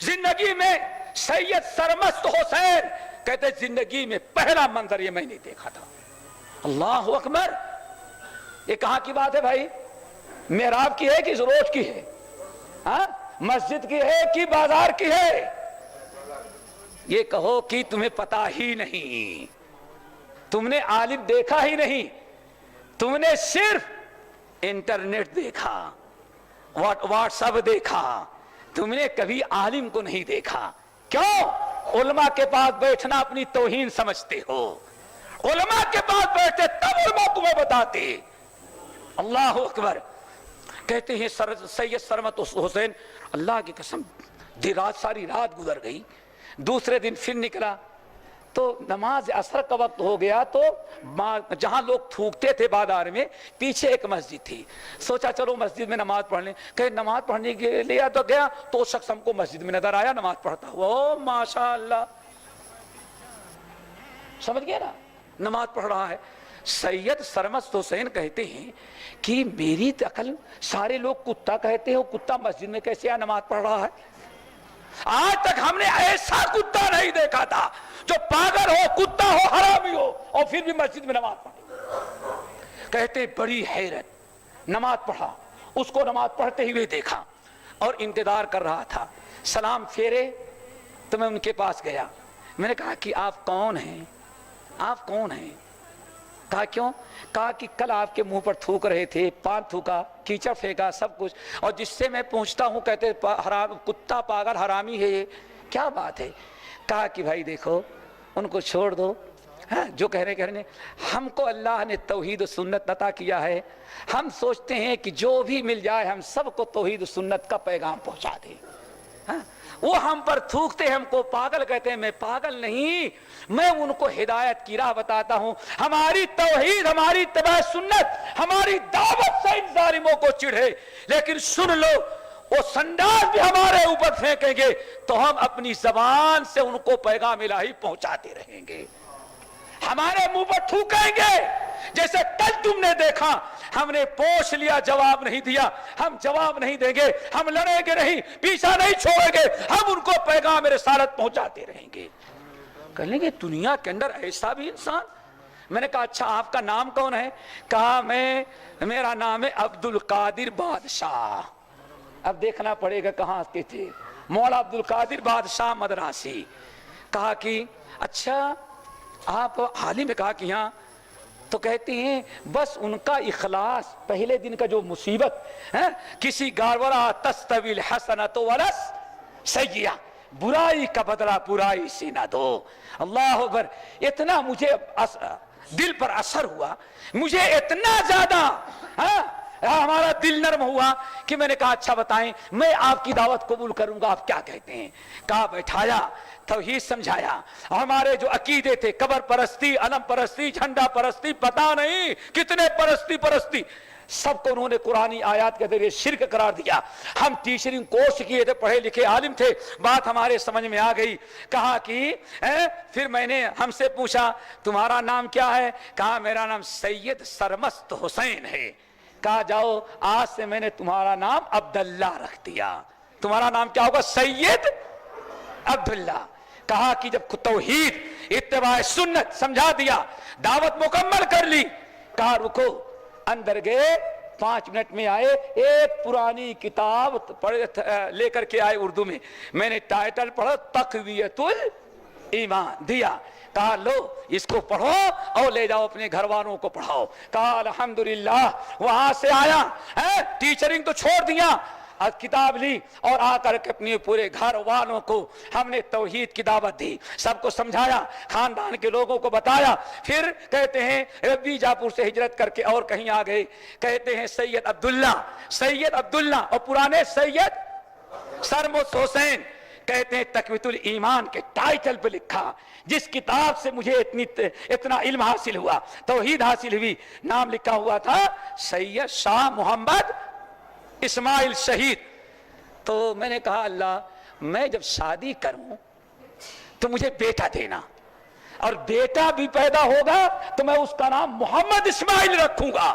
زندگی میں سید سرمست حسین کہتے زندگی میں پہلا منظر یہ میں نے دیکھا تھا. اللہ اکبر. یہ کہاں کی بات ہے بھائی؟ محراب کی ہے کہ روڈ کی ہے؟ ہاں مسجد کی ہے کہ بازار کی ہے؟ یہ کہو کہ تمہیں پتا ہی نہیں, تم نے عالم دیکھا ہی نہیں, تم نے صرف انٹرنیٹ دیکھا, واٹس ایپ دیکھا, تم نے کبھی عالم کو نہیں دیکھا. کیوں؟ علماء کے پاس بیٹھنا اپنی توہین سمجھتے ہو. علماء کے پاس بیٹھتے تب علماء تمہیں بتاتے. اللہ اکبر. کہتے ہیں سید سرمست حسین, اللہ کی قسم رات ساری رات گزر گئی, دوسرے دن پھر نکلا تو نماز عصر کا وقت ہو گیا, تو جہاں لوگ تھوکتے تھے بازار میں پیچھے ایک مسجد تھی, سوچا چلو مسجد میں نماز پڑھ لیں. کہ نماز پڑھنے کے لیے تو گیا تو شخص ہم کو مسجد میں نظر آیا نماز پڑھتا ہوا. او ماشاء اللہ, سمجھ گیا نا, نماز پڑھ رہا ہے. سید سرمست حسین کہتے ہیں کہ میری عقل, سارے لوگ کتا کہتے ہو, کتا مسجد میں کیسے آیا نماز پڑھ رہا ہے؟ آج تک ہم نے ایسا کتا نہیں دیکھا تھا جو پاگل ہو, کتا ہو, حرامی ہو اور پھر بھی مسجد میں نماز پڑھے. کہتے بڑی حیرت, نماز پڑھا, اس کو نماز پڑھتے ہوئے دیکھا اور انتظار کر رہا تھا. سلام پھیرے تو میں ان کے پاس گیا. میں نے کہا کہ آپ کون ہیں؟ آپ کون ہیں؟ کہا کیوں؟ کہا کہ کل آپ کے منہ پر تھوک رہے تھے, پان تھوکا, کیچڑ پھینکا, سب کچھ, اور جس سے میں پوچھتا ہوں کہتے کتا پاگل حرامی ہے, یہ کیا بات ہے؟ کہا کہ بھائی دیکھو ان کو چھوڑ دو, جو کہہ رہے ہم کو اللہ نے توحید و سنت عطا کیا ہے, ہم سوچتے ہیں کہ جو بھی مل جائے ہم سب کو توحید و سنت کا پیغام پہنچا دیں. وہ ہم پر تھوکتے ہم کو پاگل کہتے ہیں. میں پاگل نہیں, میں ان کو ہدایت کی راہ بتاتا ہوں. ہماری توحید, ہماری اتباع سنت, ہماری دعوت سے ان ظالموں کو چڑھے, لیکن سن لو وہ سنڈاس بھی ہمارے اوپر پھینکیں گے تو ہم اپنی زبان سے ان کو پیغام الہی پہنچاتے رہیں گے. ہمارے منہ پر تھوکیں گے جیسے کل تم نے دیکھا, ہم نے پوچھ لیا, جواب نہیں دیا, ہم جواب نہیں دیں گے, ہم لڑیں گے نہیں, پیچھا نہیں چھوڑیں گے, ہم ان کو پیغام رسالت پہنچاتے رہیں گے. کہنے لگے دنیا کے اندر ایسا بھی انسان؟ میں نے کہا اچھا آپ کا نام کون ہے؟ کہا میرا نام ہے عبد القادر بادشاہ. اب دیکھنا پڑے گا کہاں کے تھے, مولا عبد القادر بادشاہ مدراسی. کہا کہ اچھا آپ عالم میں؟ کہا کہ یہاں. تو کہتے ہیں بس ان کا اخلاص, پہلے دن کا جو مصیبت ہے, کسی گاروڑا تستوی الحسنۃ ولس سیئہ, برائی کا بدلہ برائی سے نہ دو. اللہ اکبر. اتنا مجھے دل پر اثر ہوا, مجھے اتنا زیادہ ہمارا دل نرم ہوا کہ میں نے کہا اچھا بتائیں میں آپ کی دعوت قبول کروں گا, آپ کیا کہتے ہیں؟ کہا بیٹھایا, توحید سمجھایا. ہمارے جو عقیدے تھے, قبر پرستی, علم پرستی, جھنڈا پرستی, پتہ نہیں کتنے پرستی, سب کو انہوں نے قرآنی آیات کے ذریعے شرک قرار دیا. ہم ٹیچرنگ کورس کیے تھے, پڑھے لکھے عالم تھے, بات ہمارے سمجھ میں آ گئی. کہا کہ پھر میں نے ہم سے پوچھا تمہارا نام کیا ہے؟ کہا میرا نام سید سرمست حسین ہے. کہا جاؤ آج سے میں نے تمہارا نام عبداللہ رکھ دیا. تمہارا نام کیا ہوگا؟ سید عبداللہ. کہا کہ جب توحید اتباع سنت سمجھا دیا, دعوت مکمل کر لی, کہا رکو. اندر گئے, 5 منٹ میں آئے, ایک پرانی کتاب لے کر کے آئے اردو میں. میں نے ٹائٹل پڑھا تقویت الایمان, دیا. کہا لو اس کو پڑھو اور لے جاؤ اپنے گھر والوں کو پڑھاؤ. کہا الحمدللہ. وہاں سے آیا, ٹیچرنگ تو چھوڑ دیا, کتاب لی اور آ کر کے اپنے پورے گھر والوں کو ہم نے توحید کی دعوت دی, سب کو سمجھایا, خاندان کے لوگوں کو بتایا. پھر کہتے ہیں ربی جاپور سے ہجرت کر کے اور کہیں آ گئے. کہتے ہیں سید عبداللہ اور پرانے سید سرمست حسین. کہتے ہیں تقویت الایمان کے ٹائٹل پہ لکھا. جس کتاب سے مجھے اتنا علم حاصل ہوا, توحید حاصل ہوئی, نام لکھا ہوا تھا سید شاہ محمد اسماعیل شہید. تو میں نے کہا اللہ, میں جب شادی کروں تو مجھے بیٹا دینا, اور بیٹا بھی پیدا ہوگا تو میں اس کا نام محمد اسماعیل رکھوں گا.